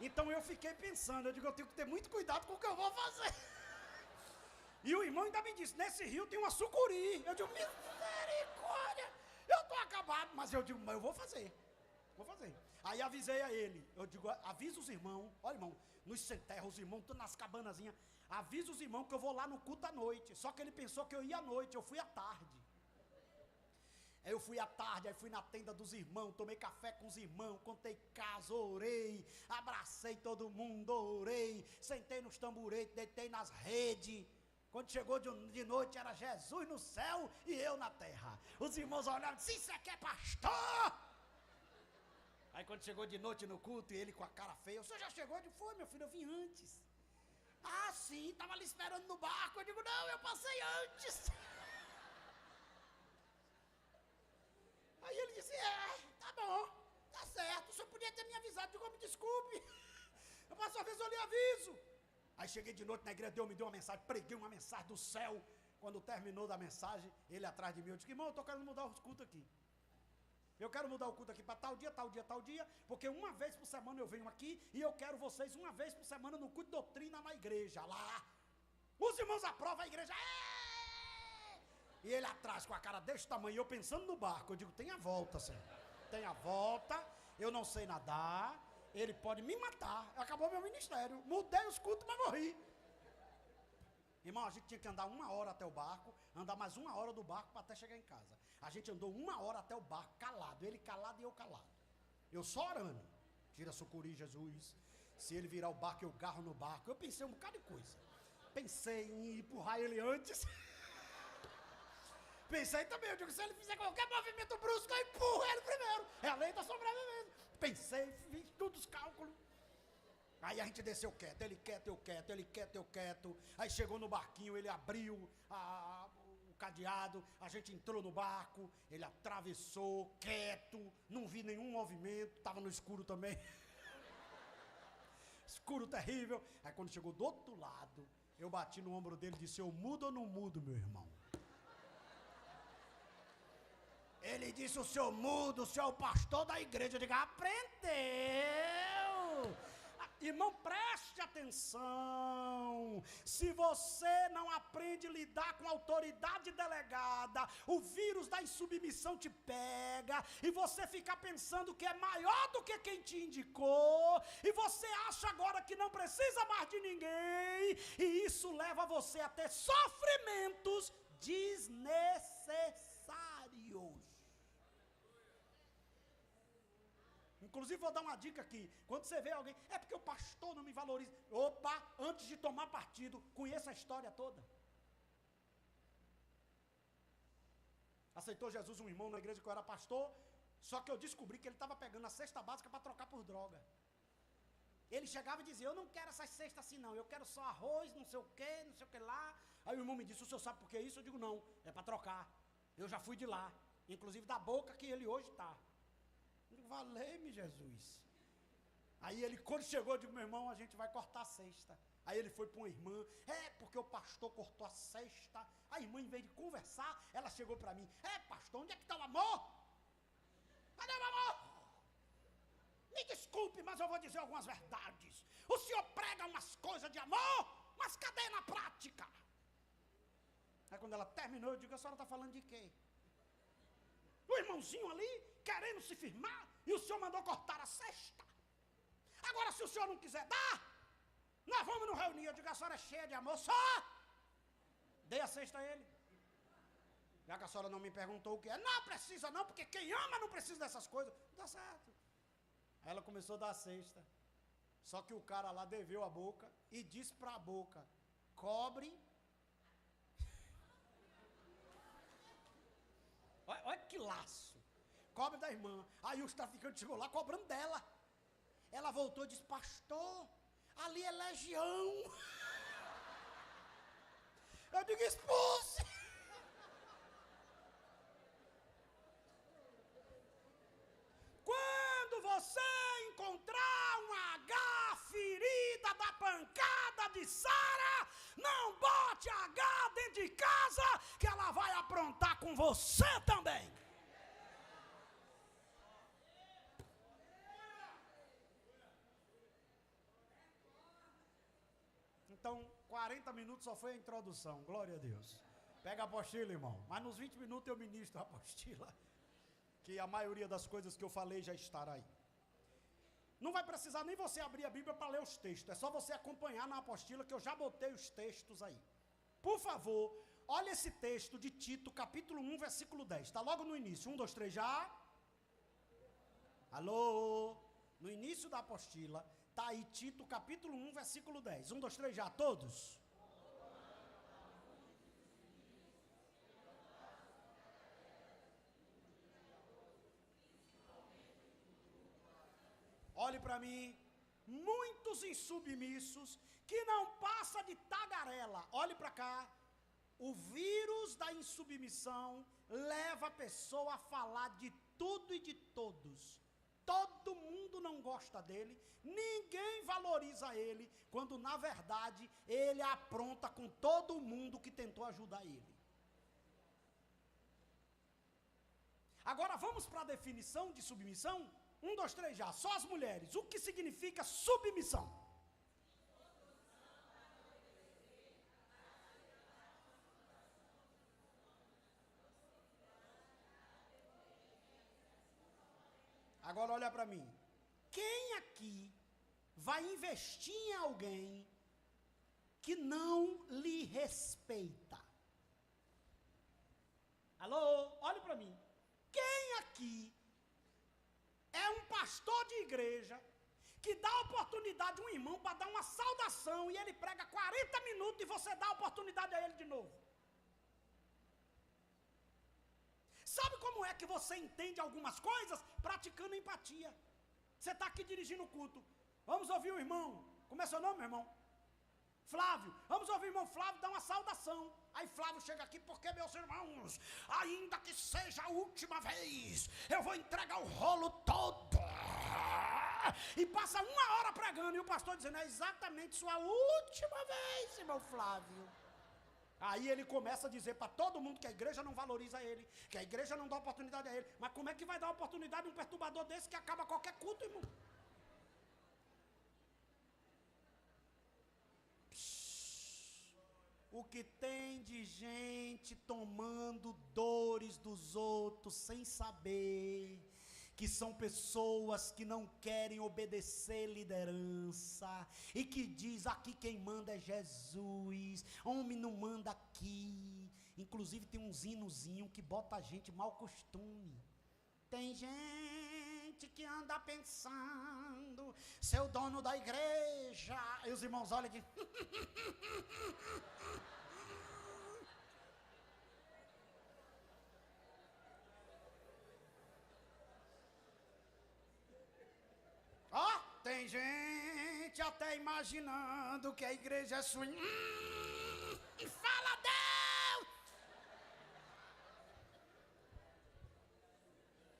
Então eu fiquei pensando, eu digo, eu tenho que ter muito cuidado com o que eu vou fazer. E o irmão ainda me disse, nesse rio tem uma sucuri. Eu digo, misericórdia, eu estou acabado. Mas eu digo, mas eu vou fazer. Aí avisei a ele, eu digo, avisa os irmãos, olha irmão, nos centerros, os irmãos, tudo nas cabanazinhas, avisa os irmãos que eu vou lá no culto à noite. Só que ele pensou que eu ia à noite, eu fui à tarde. Aí eu fui à tarde, aí fui na tenda dos irmãos, tomei café com os irmãos, contei caso, orei, abracei todo mundo, orei, sentei nos tamburetes, deitei nas redes. Quando chegou de noite, era Jesus no céu e eu na terra. Os irmãos olharam e disseram, isso aqui é pastor! Aí quando chegou de noite no culto, e ele com a cara feia, o senhor já chegou? Eu digo, foi meu filho, eu vim antes. Ah, sim, estava ali esperando no barco. Eu digo, não, eu passei antes. Aí ele disse, tá bom, tá certo, o senhor podia ter me avisado. Eu digo, me desculpe, eu passo uma vez eu lhe aviso. Aí cheguei de noite na igreja, Deus me deu uma mensagem, preguei uma mensagem do céu. Quando terminou da mensagem, ele atrás de mim, eu disse, irmão, eu estou querendo mudar os cultos aqui. Eu quero mudar o culto aqui para tal dia, porque uma vez por semana eu venho aqui e eu quero vocês uma vez por semana no culto de doutrina na igreja, lá. Os irmãos aprovam a igreja, E ele atrás com a cara desse tamanho, eu pensando no barco, eu digo, tem a volta, Senhor. Tem a volta, eu não sei nadar, ele pode me matar, acabou meu ministério, mudei os cultos, mas morri. Irmão, a gente tinha que andar 1 hora até o barco, andar mais 1 hora do barco para até chegar em casa. A gente andou 1 hora até o barco, calado, ele calado e eu calado. Eu só orando, tira a sucuri, Jesus, se ele virar o barco, eu garro no barco. Eu pensei um bocado de coisa, pensei em empurrar ele antes, pensei também, eu digo, se ele fizer qualquer movimento brusco, eu empurro ele primeiro, é a lei da sobrevivência. Pensei, fiz todos os cálculos. Aí a gente desceu quieto, ele quieto, eu quieto, ele quieto, eu quieto. Aí chegou no barquinho, ele abriu o cadeado, a gente entrou no barco, ele atravessou, quieto, não vi nenhum movimento, estava no escuro também. Escuro terrível. Aí quando chegou do outro lado, eu bati no ombro dele e disse, eu mudo ou não mudo, meu irmão? Ele disse, o senhor muda, o senhor é o pastor da igreja. Eu digo, aprendeu. Irmão, preste atenção, se você não aprende a lidar com a autoridade delegada, o vírus da insubmissão te pega, e você fica pensando que é maior do que quem te indicou, e você acha agora que não precisa mais de ninguém, e isso leva você a ter sofrimentos desnecessários. Inclusive, vou dar uma dica aqui. Quando você vê alguém, é porque o pastor não me valoriza. Opa, antes de tomar partido, conheça a história toda. Aceitou Jesus um irmão na igreja que eu era pastor, só que eu descobri que ele estava pegando a cesta básica para trocar por droga. Ele chegava e dizia, eu não quero essas cestas assim não, eu quero só arroz, não sei o que lá. Aí o irmão me disse, o senhor sabe por que isso? Eu digo, não, é para trocar. Eu já fui de lá, inclusive da boca que ele hoje está. Valeu-me, Jesus. Aí ele, quando chegou, eu digo, meu irmão, a gente vai cortar a cesta. Aí ele foi para uma irmã, porque o pastor cortou a cesta. A irmã, em vez de conversar, ela chegou para mim, pastor, onde é que está o amor? Cadê o amor? Me desculpe, mas eu vou dizer algumas verdades. O senhor prega umas coisas de amor, mas cadê na prática? Aí quando ela terminou, eu digo, a senhora está falando de quê? O irmãozinho ali, querendo se firmar, e o senhor mandou cortar a cesta. Agora, se o senhor não quiser dar, nós vamos nos reunir. Eu digo, a senhora é cheia de amor, só dei a cesta a ele. Já que a senhora não me perguntou o que é, não precisa não, porque quem ama não precisa dessas coisas. Dá certo. Aí ela começou a dar a cesta. Só que o cara lá deveu a boca e disse para a boca, cobre. Olha que laço. cobre da irmã. Aí os traficantes chegou lá cobrando dela. Ela voltou e disse, pastor, ali é legião. Eu digo, expulse. Quando você encontrar uma H ferida da pancada de Sara, não bote a H dentro de casa, que ela vai aprontar com você também. Então, 40 minutos só foi a introdução, glória a Deus. Pega a apostila, irmão. Mas nos 20 minutos eu ministro a apostila, que a maioria das coisas que eu falei já estará aí. Não vai precisar nem você abrir a Bíblia para ler os textos, é só você acompanhar na apostila que eu já botei os textos aí. Por favor, olha esse texto de Tito, capítulo 1, versículo 10. Está logo no início. 1, 2, 3, já? Alô? No início da apostila, está aí Tito, capítulo 1, versículo 10. 1, 2, 3, já? Todos? Olhe para mim, muitos insubmissos, que não passa de tagarela. Olhe para cá, o vírus da insubmissão leva a pessoa a falar de tudo e de todos. Todo mundo não gosta dele, ninguém valoriza ele, quando na verdade ele apronta com todo mundo que tentou ajudar ele. Agora vamos para a definição de submissão? 1, 2, 3 já, só as mulheres. O que significa submissão? Agora olha para mim. Quem aqui vai investir em alguém que não lhe respeita? Alô? Olhe para mim. Quem aqui é um pastor de igreja que dá oportunidade a um irmão para dar uma saudação e ele prega 40 minutos e você dá oportunidade a ele de novo? Sabe como é que você entende algumas coisas? Praticando empatia. Você está aqui dirigindo o culto. Vamos ouvir o irmão. Como é seu nome, meu irmão? Flávio. Vamos ouvir o irmão Flávio dar uma saudação. Aí Flávio chega aqui, porque meus irmãos, ainda que seja a última vez, eu vou entregar o rolo todo. E passa 1 hora pregando, e o pastor dizendo, é exatamente sua última vez, irmão Flávio. Aí ele começa a dizer para todo mundo que a igreja não valoriza ele, que a igreja não dá oportunidade a ele. Mas como é que vai dar oportunidade a um perturbador desse que acaba qualquer culto, irmão? O que tem de gente tomando dores dos outros sem saber, que são pessoas que não querem obedecer liderança, e que diz, aqui quem manda é Jesus, homem não manda aqui. Inclusive tem uns hinozinhos que bota a gente mau costume. Tem gente que anda pensando, seu dono da igreja, e os irmãos olham aqui. Ó, tem gente até imaginando que a igreja é sua. Fala Deus!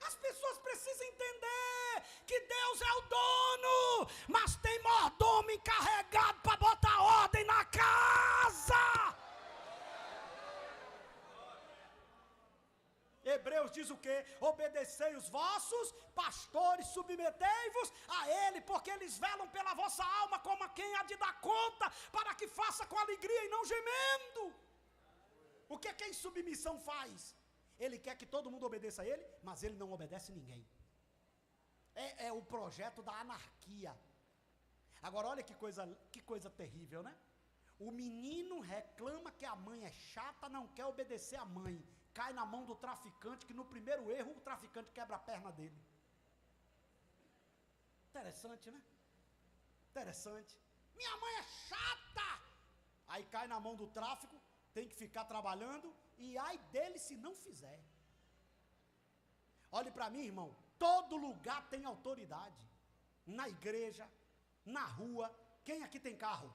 As pessoas precisam entender que Deus é o dono, mas tem mordomo encarregado para botar ordem na casa. Hebreus diz o quê? Obedecei os vossos pastores, submetei-vos a ele, porque eles velam pela vossa alma como a quem há de dar conta, para que faça com alegria e não gemendo. O que a insubmissão faz? Ele quer que todo mundo obedeça a ele, mas ele não obedece ninguém. É o projeto da anarquia. Agora olha que coisa terrível, né? O menino reclama que a mãe é chata, não quer obedecer a mãe. Cai na mão do traficante, que no primeiro erro o traficante quebra a perna dele. Interessante, né? Interessante. Minha mãe é chata! Aí cai na mão do tráfico, tem que ficar trabalhando, e ai dele se não fizer. Olhe para mim, irmão, todo lugar tem autoridade. Na igreja, na rua. Quem aqui tem carro?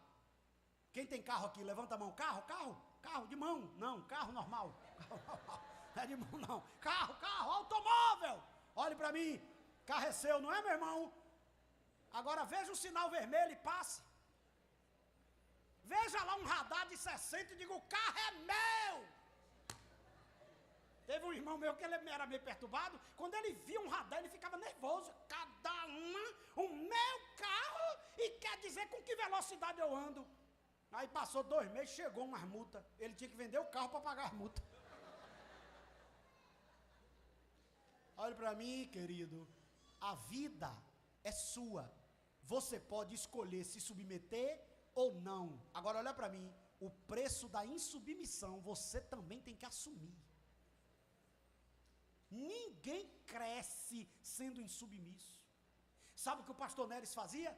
Quem tem carro aqui? Levanta a mão. Carro, carro, carro de mão. Não, carro normal. Não é de mão não. Carro, carro, automóvel. Olhe para mim. Carro é seu, não é, meu irmão? Agora veja o sinal vermelho e passe. Veja lá um radar de 60 e diga, o carro é meu. Teve um irmão meu que ele era meio perturbado. Quando ele via um radar, ele ficava nervoso. Cada uma, o meu carro, e quer dizer com que velocidade eu ando. Aí passou 2 meses, chegou umas multas. Ele tinha que vender o carro para pagar as multas. Olha para mim, querido. A vida é sua. Você pode escolher se submeter ou não. Agora olha para mim. O preço da insubmissão você também tem que assumir. Ninguém cresce sendo insubmisso. Sabe o que o pastor Neres fazia?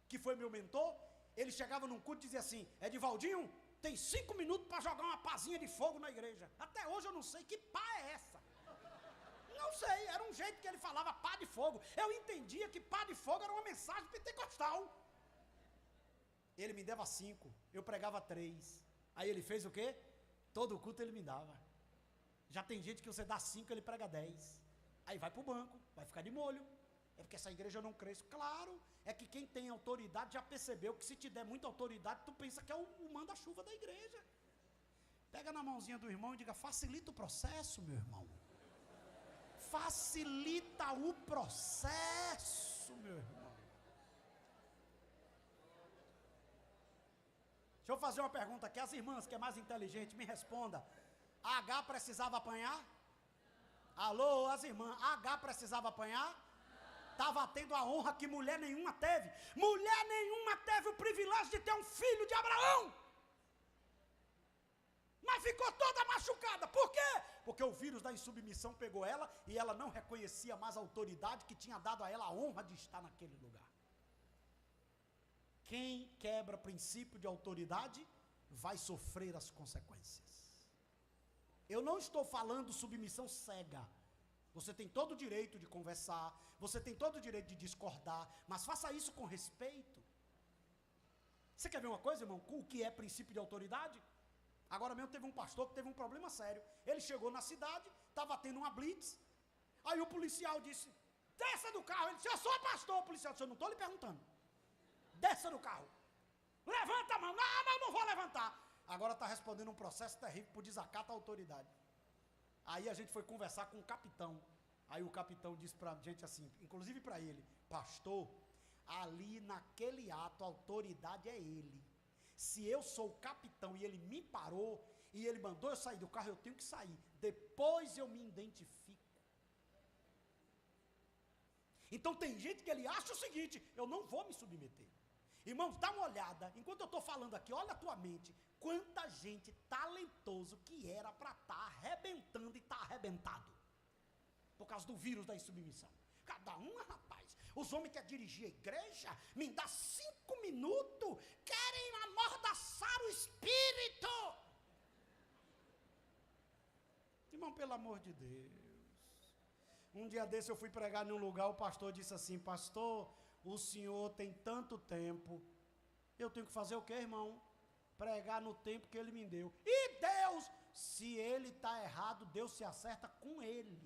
Que foi meu mentor? Ele chegava num culto e dizia assim, Edivaldinho, tem 5 minutos para jogar uma pazinha de fogo na igreja. Até hoje eu não sei que pá é essa. Não sei, era um jeito que ele falava pá de fogo. Eu entendia que pá de fogo era uma mensagem pentecostal. Ele me dava 5, eu pregava 3. Aí ele fez o quê? Todo culto ele me dava. Já tem gente que você dá 5, ele prega 10. Aí vai para o banco, vai ficar de molho. É porque essa igreja não cresce. Claro, é que quem tem autoridade já percebeu que se te der muita autoridade, tu pensa que é o manda-chuva da igreja. Pega na mãozinha do irmão e diga, facilita o processo, meu irmão. Facilita o processo, meu irmão. Deixa eu fazer uma pergunta aqui. As irmãs, que é mais inteligente, me responda. A H precisava apanhar? Alô, as irmãs, a H precisava apanhar? Estava tendo a honra que mulher nenhuma teve. Mulher nenhuma teve o privilégio de ter um filho de Abraão. Mas ficou toda machucada. Por quê? Porque o vírus da insubmissão pegou ela e ela não reconhecia mais a autoridade que tinha dado a ela a honra de estar naquele lugar. Quem quebra princípio de autoridade vai sofrer as consequências. Eu não estou falando submissão cega. Você tem todo o direito de conversar, você tem todo o direito de discordar, mas faça isso com respeito. Você quer ver uma coisa, irmão? O que é princípio de autoridade? Agora mesmo teve um pastor que teve um problema sério. Ele chegou na cidade, estava tendo uma blitz, aí o policial disse, desça do carro. Ele disse, eu sou pastor. O policial disse, eu não estou lhe perguntando. Desça do carro. Levanta a mão. Não, mas eu não vou levantar. Agora está respondendo um processo terrível por desacato à autoridade. Aí a gente foi conversar com o capitão. Aí o capitão disse para a gente assim, inclusive para ele, pastor, ali naquele ato a autoridade é ele. Se eu sou o capitão e ele me parou, e ele mandou eu sair do carro, eu tenho que sair. Depois eu me identifico. Então tem gente que ele acha o seguinte, eu não vou me submeter. Irmãos, dá uma olhada, enquanto eu estou falando aqui, olha a tua mente, quanta gente talentoso que era para estar arrebentando e está arrebentado. Por causa do vírus da insubmissão. Cada uma, rapaz. Os homens querem dirigir a igreja, me dá 5 minutos, querem amordaçar o espírito. Irmão, pelo amor de Deus. Um dia desse eu fui pregar num lugar, o pastor disse assim, pastor, o senhor tem tanto tempo, eu tenho que fazer o quê, irmão? Pregar no tempo que ele me deu. E Deus, se ele está errado, Deus se acerta com ele.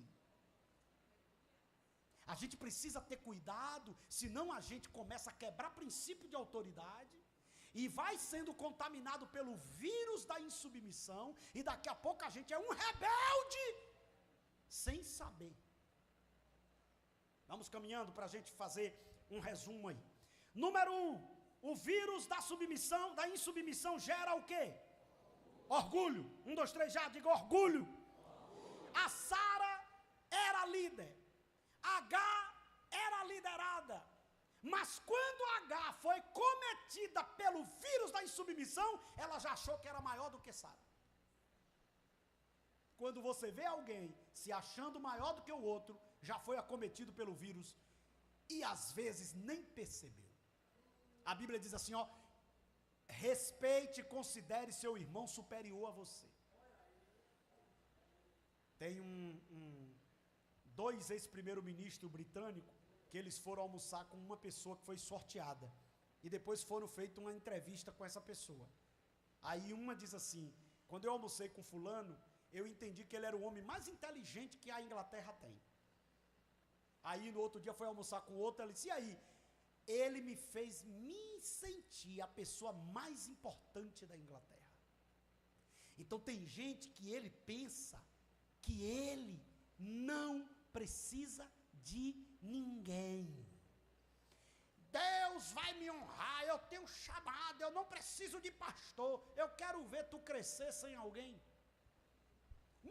A gente precisa ter cuidado, senão a gente começa a quebrar princípio de autoridade e vai sendo contaminado pelo vírus da insubmissão e daqui a pouco a gente é um rebelde sem saber. Vamos caminhando para a gente fazer um resumo aí. Número 1, o vírus da submissão, da insubmissão gera o quê? Orgulho. 1, 2, 3, já, diga orgulho. A Sara era líder. H era liderada, mas quando H foi cometida pelo vírus da insubmissão, ela já achou que era maior do que Sara. Quando você vê alguém se achando maior do que o outro, já foi acometido pelo vírus e às vezes nem percebeu. A Bíblia diz assim, ó, respeite e considere seu irmão superior a você. Tem 2 ex-primeiro-ministros britânicos, que eles foram almoçar com uma pessoa que foi sorteada. E depois foram feita uma entrevista com essa pessoa. Aí uma diz assim: quando eu almocei com fulano, eu entendi que ele era o homem mais inteligente que a Inglaterra tem. Aí no outro dia foi almoçar com outro, ela disse: e aí? Ele me fez me sentir a pessoa mais importante da Inglaterra. Então tem gente que ele pensa que ele não precisa de ninguém. Deus vai me honrar, eu tenho chamado, eu não preciso de pastor, eu quero ver tu crescer sem alguém.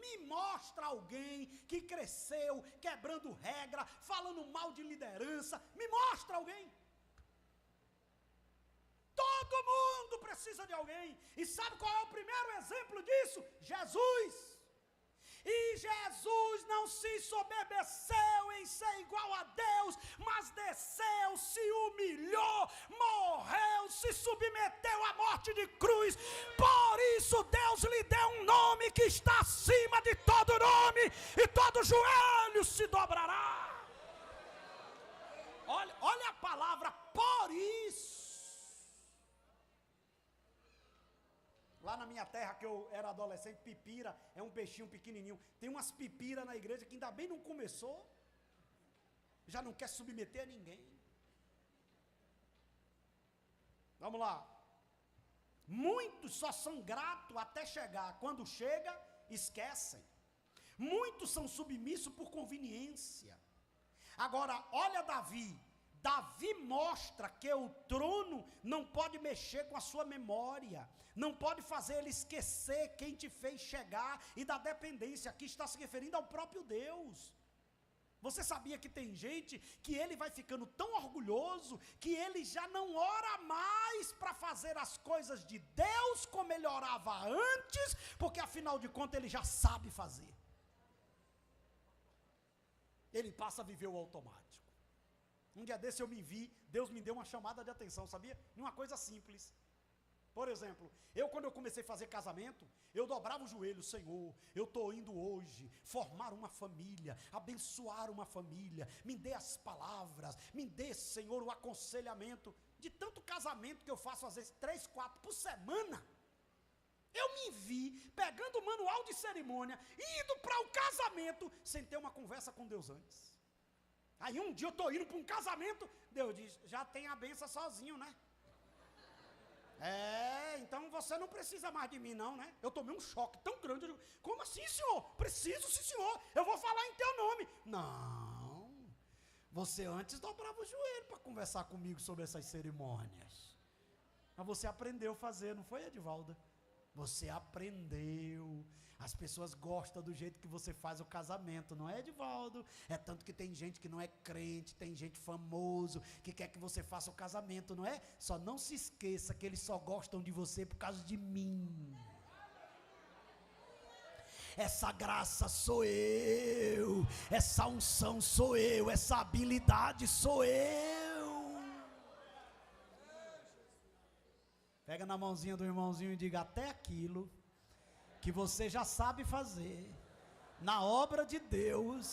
Me mostra alguém que cresceu quebrando regra, falando mal de liderança, me mostra alguém. Todo mundo precisa de alguém. E sabe qual é o primeiro exemplo disso? Jesus. E Jesus não se soberbeceu em ser igual a Deus, mas desceu, se humilhou, morreu, se submeteu à morte de cruz. Por isso Deus lhe deu um nome que está acima de todo nome, e todo joelho se dobrará. Olha a palavra por isso. Lá na minha terra, que eu era adolescente, pipira é um peixinho pequenininho. Tem umas pipiras na igreja que ainda bem não começou. Já não quer submeter a ninguém. Vamos lá. Muitos só são gratos até chegar. Quando chega, esquecem. Muitos são submissos por conveniência. Agora, olha Davi. Davi mostra que o trono não pode mexer com a sua memória, não pode fazer ele esquecer quem te fez chegar e da dependência. Aqui está se referindo ao próprio Deus. Você sabia que tem gente que ele vai ficando tão orgulhoso que ele já não ora mais para fazer as coisas de Deus como ele orava antes, porque afinal de contas ele já sabe fazer. Ele passa a viver o automático. Um dia desse eu me vi, Deus me deu uma chamada de atenção, sabia? Uma coisa simples. Por exemplo, quando eu comecei a fazer casamento, eu dobrava o joelho: Senhor, eu estou indo hoje formar uma família, abençoar uma família, me dê as palavras, me dê, Senhor, o aconselhamento. De tanto casamento que eu faço, às vezes 3, 4 por semana, eu me vi pegando o manual de cerimônia, indo para o casamento, sem ter uma conversa com Deus antes. Aí um dia eu estou indo para um casamento, Deus diz: já tem a benção sozinho, né? Então você não precisa mais de mim não, né? Eu tomei um choque tão grande, eu digo: como assim, senhor? Preciso sim, senhor, eu vou falar em teu nome. Não, você antes dobrava o joelho para conversar comigo sobre essas cerimônias. Mas você aprendeu a fazer, não foi, Edivalda? Você aprendeu. As pessoas gostam do jeito que você faz o casamento, não é, Edivaldo? É tanto que tem gente que não é crente, tem gente famoso que quer que você faça o casamento, não é? Só não se esqueça que eles só gostam de você por causa de mim. Essa graça sou eu, essa unção sou eu, essa habilidade sou eu. Pega na mãozinha do irmãozinho e diga: até aquilo que você já sabe fazer na obra de Deus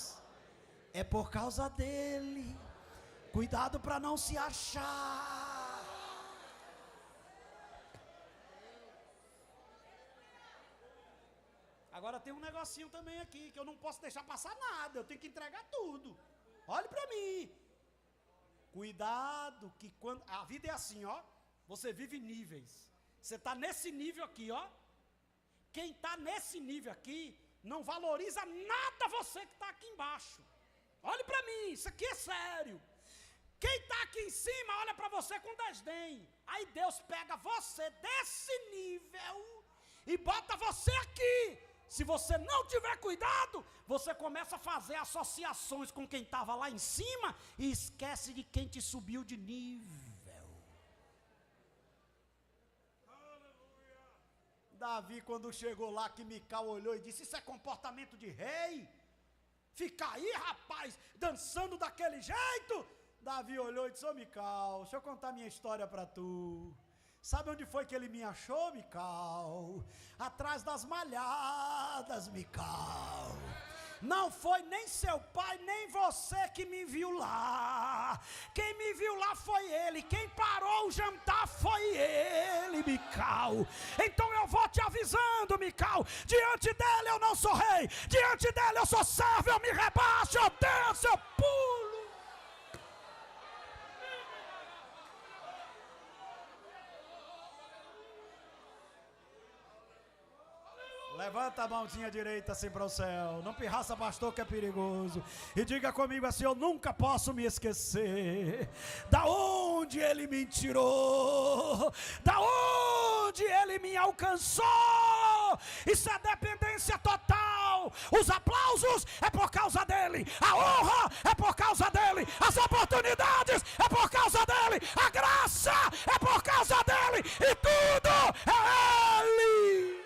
é por causa dele. Cuidado para não se achar. Agora tem um negocinho também aqui que eu não posso deixar passar nada, eu tenho que entregar tudo. Olhe para mim. Cuidado que quando a vida é assim, ó, você vive níveis. Você está nesse nível aqui, ó. Quem está nesse nível aqui não valoriza nada você que está aqui embaixo. Olhe para mim, isso aqui é sério. Quem está aqui em cima olha para você com desdém. Aí Deus pega você desse nível e bota você aqui. Se você não tiver cuidado, você começa a fazer associações com quem estava lá em cima e esquece de quem te subiu de nível. Davi, quando chegou lá, que Mical olhou e disse: isso é comportamento de rei? Fica aí, rapaz, dançando daquele jeito? Davi olhou e disse: ô Mical, deixa eu contar minha história para tu. Sabe onde foi que ele me achou, Mical? Atrás das malhadas, Mical. Na não foi nem seu pai, nem você que me viu lá. Quem me viu lá foi ele. Quem parou o jantar foi ele, Mical. Então eu vou te avisando, Mical. Diante dele eu não sou rei. Diante dele eu sou servo. Eu me rebaixo, eu desço, eu pulo. Levanta a mãozinha direita assim para o céu. Não pirraça, pastor, que é perigoso. E diga comigo assim: eu nunca posso me esquecer da onde ele me tirou, da onde ele me alcançou. Isso é dependência total. Os aplausos é por causa dele, a honra é por causa dele, as oportunidades é por causa dele, a graça é por causa dele, e tudo é ele.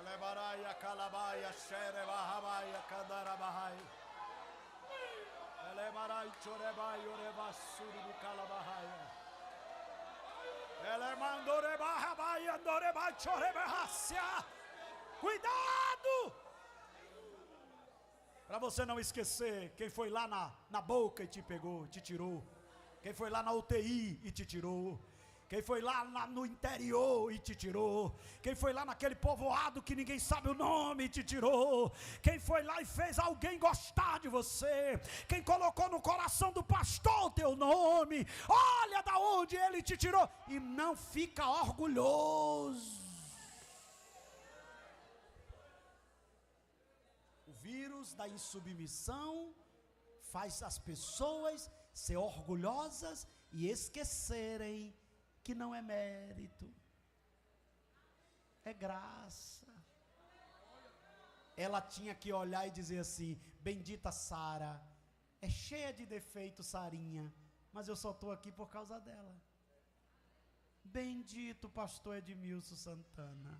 Elebaraya calabaya xerebahabaya candarabahai. Elebarai chorebai orebassuri de calabahaya. Elemandorebahabaya andorebai chorebahacia. Cuidado! Para você não esquecer quem foi lá na boca e te pegou, te tirou. Quem foi lá na UTI e te tirou. Quem foi lá no interior e te tirou. Quem foi lá naquele povoado que ninguém sabe o nome e te tirou. Quem foi lá e fez alguém gostar de você. Quem colocou no coração do pastor o teu nome. Olha da onde ele te tirou. E não fica orgulhoso. O vírus da insubmissão faz as pessoas ser orgulhosas e esquecerem que não é mérito, é graça. Ela tinha que olhar e dizer assim: bendita Sara, é cheia de defeitos Sarinha, mas eu só estou aqui por causa dela. Bendito pastor Edmilson Santana,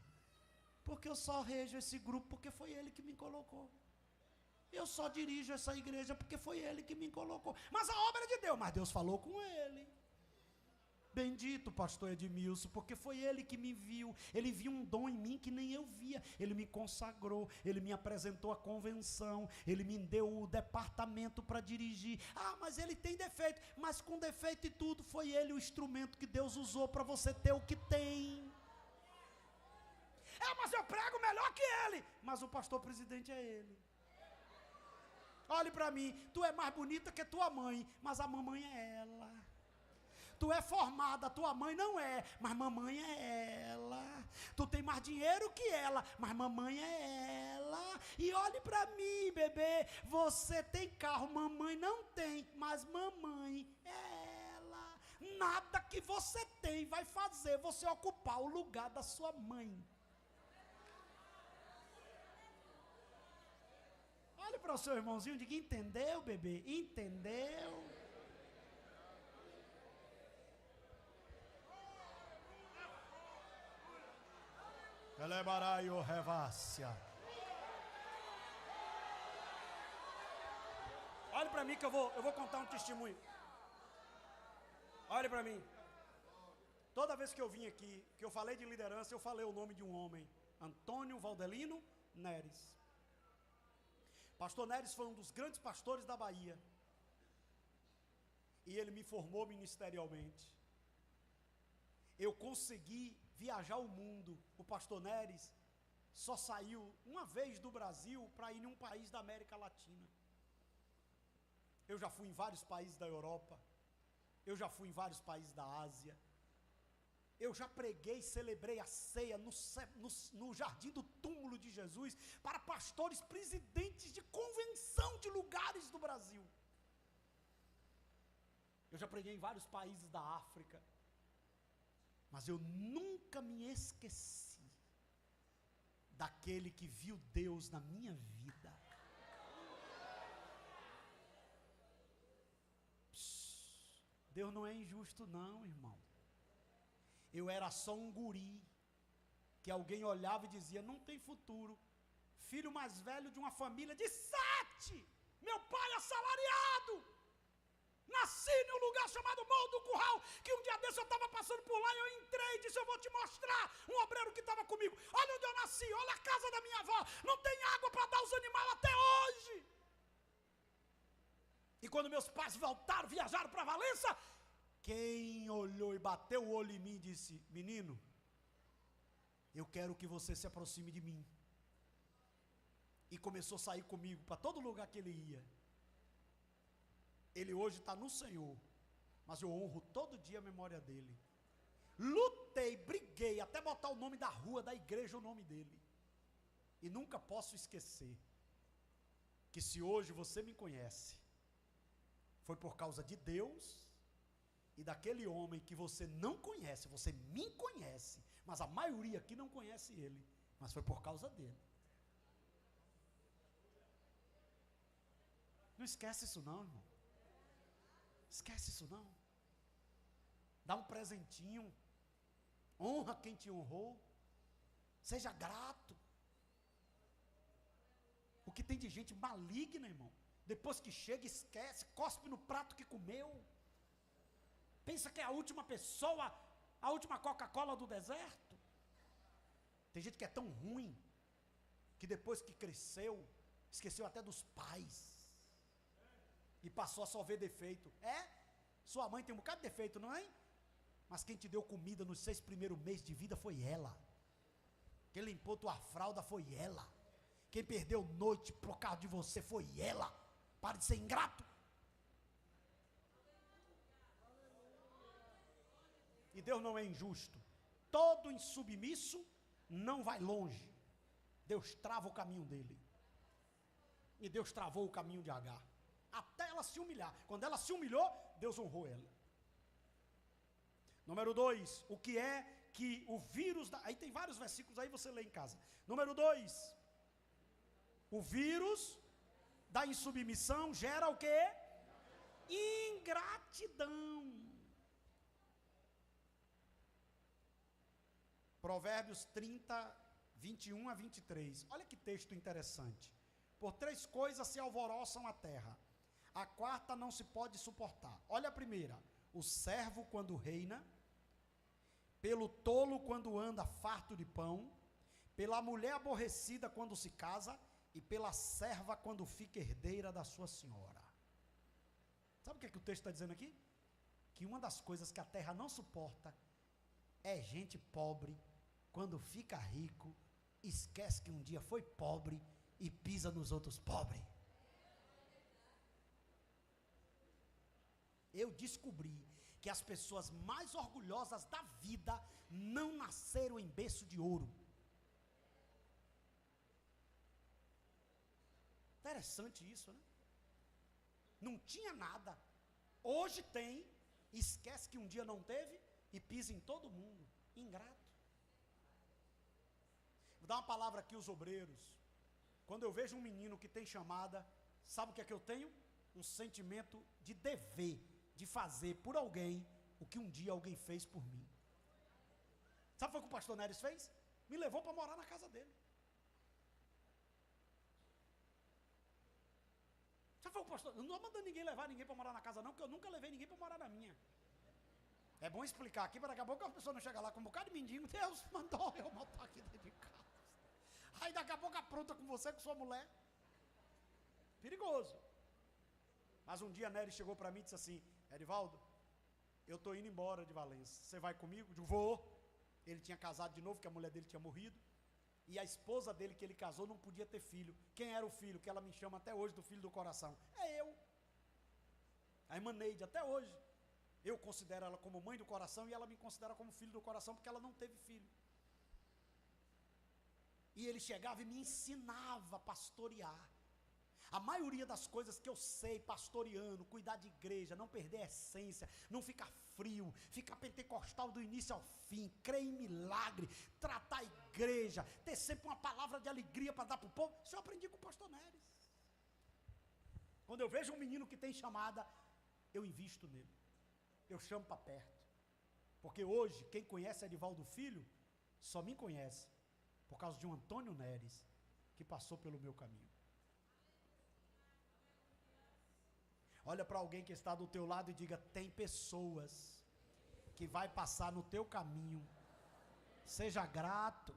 porque eu só rejo esse grupo porque foi ele que me colocou. Eu só dirijo essa igreja porque foi ele que me colocou. Mas a obra é de Deus, mas Deus falou com ele. Bendito pastor Edmilson, porque foi ele que me viu. Ele viu um dom em mim que nem eu via. Ele me consagrou, ele me apresentou a convenção, ele me deu o departamento para dirigir. Ah, mas ele tem defeito. Mas com defeito e tudo, foi ele o instrumento que Deus usou para você ter o que tem. Mas eu prego melhor que ele. Mas o pastor presidente é ele. Olhe para mim, tu é mais bonita que tua mãe, mas a mamãe é ela. Tu é formada, tua mãe não é, mas mamãe é ela. Tu tem mais dinheiro que ela, mas mamãe é ela. E olhe para mim, bebê, você tem carro, mamãe não tem, mas mamãe é ela. Nada que você tem vai fazer você ocupar o lugar da sua mãe. Olhe para o seu irmãozinho e diga: entendeu, bebê? Entendeu? Elebaraio revácia. Olhe para mim que eu vou contar um testemunho. Olhe para mim. Toda vez que eu vim aqui, que eu falei de liderança, eu falei o nome de um homem, Antônio Valdelino Neres. Pastor Neres foi um dos grandes pastores da Bahia. E ele me formou ministerialmente. Eu consegui viajar o mundo. O pastor Neres só saiu uma vez do Brasil para ir em um país da América Latina. Eu já fui em vários países da Europa. Eu já fui em vários países da Ásia. Eu já preguei, celebrei a ceia no jardim do túmulo de Jesus para pastores presidentes de convenção de lugares do Brasil. Eu já preguei em vários países da África. Mas eu nunca me esqueci daquele que viu Deus na minha vida. Deus não é injusto não, irmão. Eu era só um guri, que alguém olhava e dizia, não tem futuro. Filho mais velho de uma família de 7. Meu pai assalariado. Nasci num lugar chamado Morro do Curral, que um dia desse eu estava passando por lá e eu entrei e disse, eu vou te mostrar um obreiro que estava comigo. Olha onde eu nasci, olha a casa da minha avó. Não tem água para dar aos animais até hoje. E quando meus pais voltaram, viajaram para Valença, quem olhou e bateu o olho em mim disse, menino, eu quero que você se aproxime de mim. E começou a sair comigo para todo lugar que ele ia. Ele hoje está no Senhor, mas eu honro todo dia a memória dele. Lutei, briguei, até botar o nome da rua, da igreja, o nome dele. E nunca posso esquecer, que se hoje você me conhece, foi por causa de Deus, e daquele homem que você não conhece, você me conhece, mas a maioria aqui não conhece ele, mas foi por causa dele. Não esquece isso não, irmão. Esquece isso não. Dá um presentinho. Honra quem te honrou. Seja grato. O que tem de gente maligna, irmão. Depois que chega, esquece. Cospe no prato que comeu. Pensa que é a última pessoa, a última Coca-Cola do deserto. Tem gente que é tão ruim, que depois que cresceu, esqueceu até dos pais. E passou a só ver defeito. Sua mãe tem um bocado de defeito, não é? Mas quem te deu comida nos 6 primeiros meses de vida foi ela. Quem limpou tua fralda foi ela. Quem perdeu noite por causa de você foi ela. Pare de ser ingrato. E Deus não é injusto. Todo insubmisso não vai longe. Deus trava o caminho dele. E Deus travou o caminho de Agar. Até ela se humilhar. Quando ela se humilhou, Deus honrou ela. Número 2, o que é que o vírus... Aí tem vários versículos, aí você lê em casa. Número 2, o vírus da insubmissão gera o quê? Ingratidão. Provérbios 30, 21 a 23. Olha que texto interessante. Por 3 coisas se alvoroçam a terra. A quarta não se pode suportar. Olha a primeira. O servo quando reina, pelo tolo quando anda farto de pão, pela mulher aborrecida quando se casa, e pela serva quando fica herdeira da sua senhora. Sabe o que o texto está dizendo aqui? Que uma das coisas que a terra não suporta é gente pobre, quando fica rico, esquece que um dia foi pobre e pisa nos outros pobres. Eu descobri que as pessoas mais orgulhosas da vida não nasceram em berço de ouro. Interessante isso, né? Não tinha nada. Hoje tem, esquece que um dia não teve e pisa em todo mundo. Ingrato. Vou dar uma palavra aqui aos obreiros. Quando eu vejo um menino que tem chamada, sabe o que é que eu tenho? Um sentimento de dever, de fazer por alguém o que um dia alguém fez por mim. Sabe o que o pastor Neres fez? Me levou para morar na casa dele. Sabe o que o pastor... Eu não estou mandando ninguém levar ninguém para morar na casa não, porque eu nunca levei ninguém para morar na minha. É bom explicar aqui, para daqui a pouco a pessoa não chega lá com um bocado de mendigo. Deus mandou eu matar aqui dentro de casa. Aí daqui a pouco apronta com você, com sua mulher. Perigoso. Mas um dia Nery chegou para mim e disse assim, Erivaldo, eu estou indo embora de Valença. Você vai comigo? Eu vou. Ele tinha casado de novo, que a mulher dele tinha morrido. E a esposa dele, que ele casou, não podia ter filho. Quem era o filho? Que ela me chama até hoje do filho do coração. É eu. A irmã Neide, até hoje. Eu considero ela como mãe do coração e ela me considera como filho do coração porque ela não teve filho. E ele chegava e me ensinava a pastorear. A maioria das coisas que eu sei, pastoreando, cuidar de igreja, não perder a essência, não ficar frio, ficar pentecostal do início ao fim, crer em milagre, tratar a igreja, ter sempre uma palavra de alegria para dar para o povo, isso eu aprendi com o pastor Neres. Quando eu vejo um menino que tem chamada, eu invisto nele, eu chamo para perto, porque hoje, quem conhece Erivaldo Filho, só me conhece por causa de um Antônio Neres que passou pelo meu caminho. Olha para alguém que está do teu lado e diga: tem pessoas que vai passar no teu caminho. Seja grato,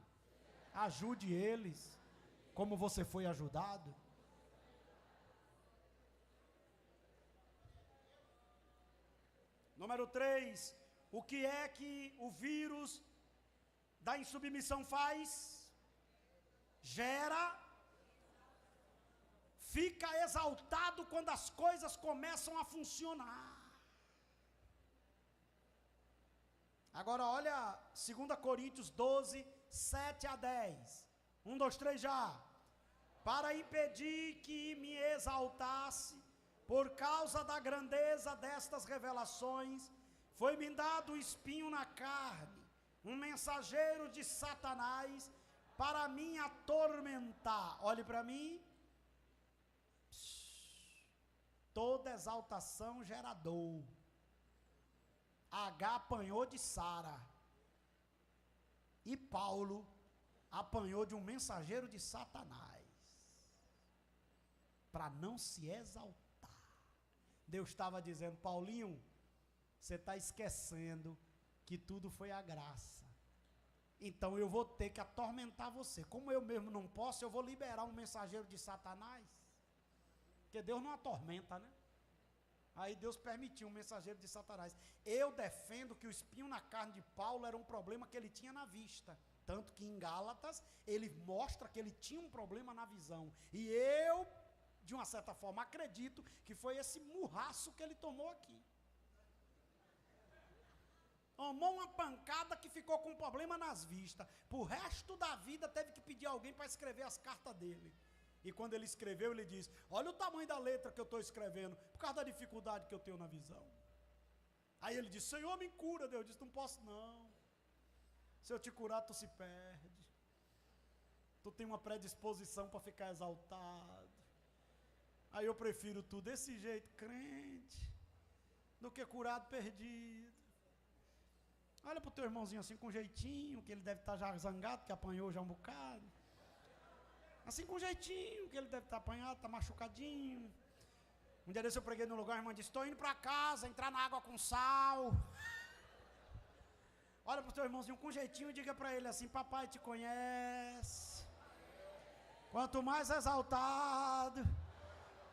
ajude eles, como você foi ajudado. Número 3, o que é que o vírus da insubmissão faz? Fica exaltado quando as coisas começam a funcionar. Agora olha 2 Coríntios 12, 7 a 10. 1, 2, 3 já. Para impedir que me exaltasse, por causa da grandeza destas revelações, foi-me dado um espinho na carne, um mensageiro de Satanás, para me atormentar. Olhe para mim. Toda exaltação gera dor. H apanhou de Sara. E Paulo apanhou de um mensageiro de Satanás. Para não se exaltar. Deus estava dizendo: Paulinho, você está esquecendo que tudo foi a graça. Então eu vou ter que atormentar você. Como eu mesmo não posso, eu vou liberar um mensageiro de Satanás. Porque Deus não atormenta, né? Aí Deus permitiu um mensageiro de Satanás. Eu defendo que o espinho na carne de Paulo era um problema que ele tinha na vista. Tanto que em Gálatas ele mostra que ele tinha um problema na visão. E eu, de uma certa forma, acredito que foi esse murraço que ele tomou aqui. Tomou uma pancada que ficou com problema nas vistas. Pro resto da vida teve que pedir alguém para escrever as cartas dele. E quando ele escreveu, ele diz: olha o tamanho da letra que eu estou escrevendo, por causa da dificuldade que eu tenho na visão. Aí ele disse: Senhor, me cura. Deus disse: não posso não. Se eu te curar, tu se perde. Tu tem uma predisposição para ficar exaltado. Aí eu prefiro tu desse jeito, crente, do que curado, perdido. Olha para o teu irmãozinho assim com jeitinho, que ele deve estar já zangado, que apanhou já um bocado. Assim com jeitinho, que ele deve estar apanhado, está machucadinho. Um dia desse eu preguei num lugar, a irmã disse: estou indo para casa, entrar na água com sal. Olha para o teu irmãozinho com jeitinho e diga para ele assim: papai te conhece. Quanto mais exaltado,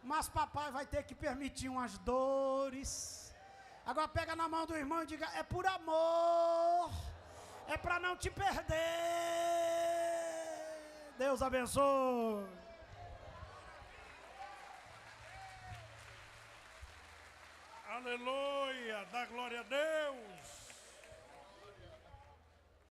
mas papai vai ter que permitir umas dores. Agora pega na mão do irmão e diga: é por amor, é para não te perder. Deus abençoe. Aleluia, dá glória a Deus.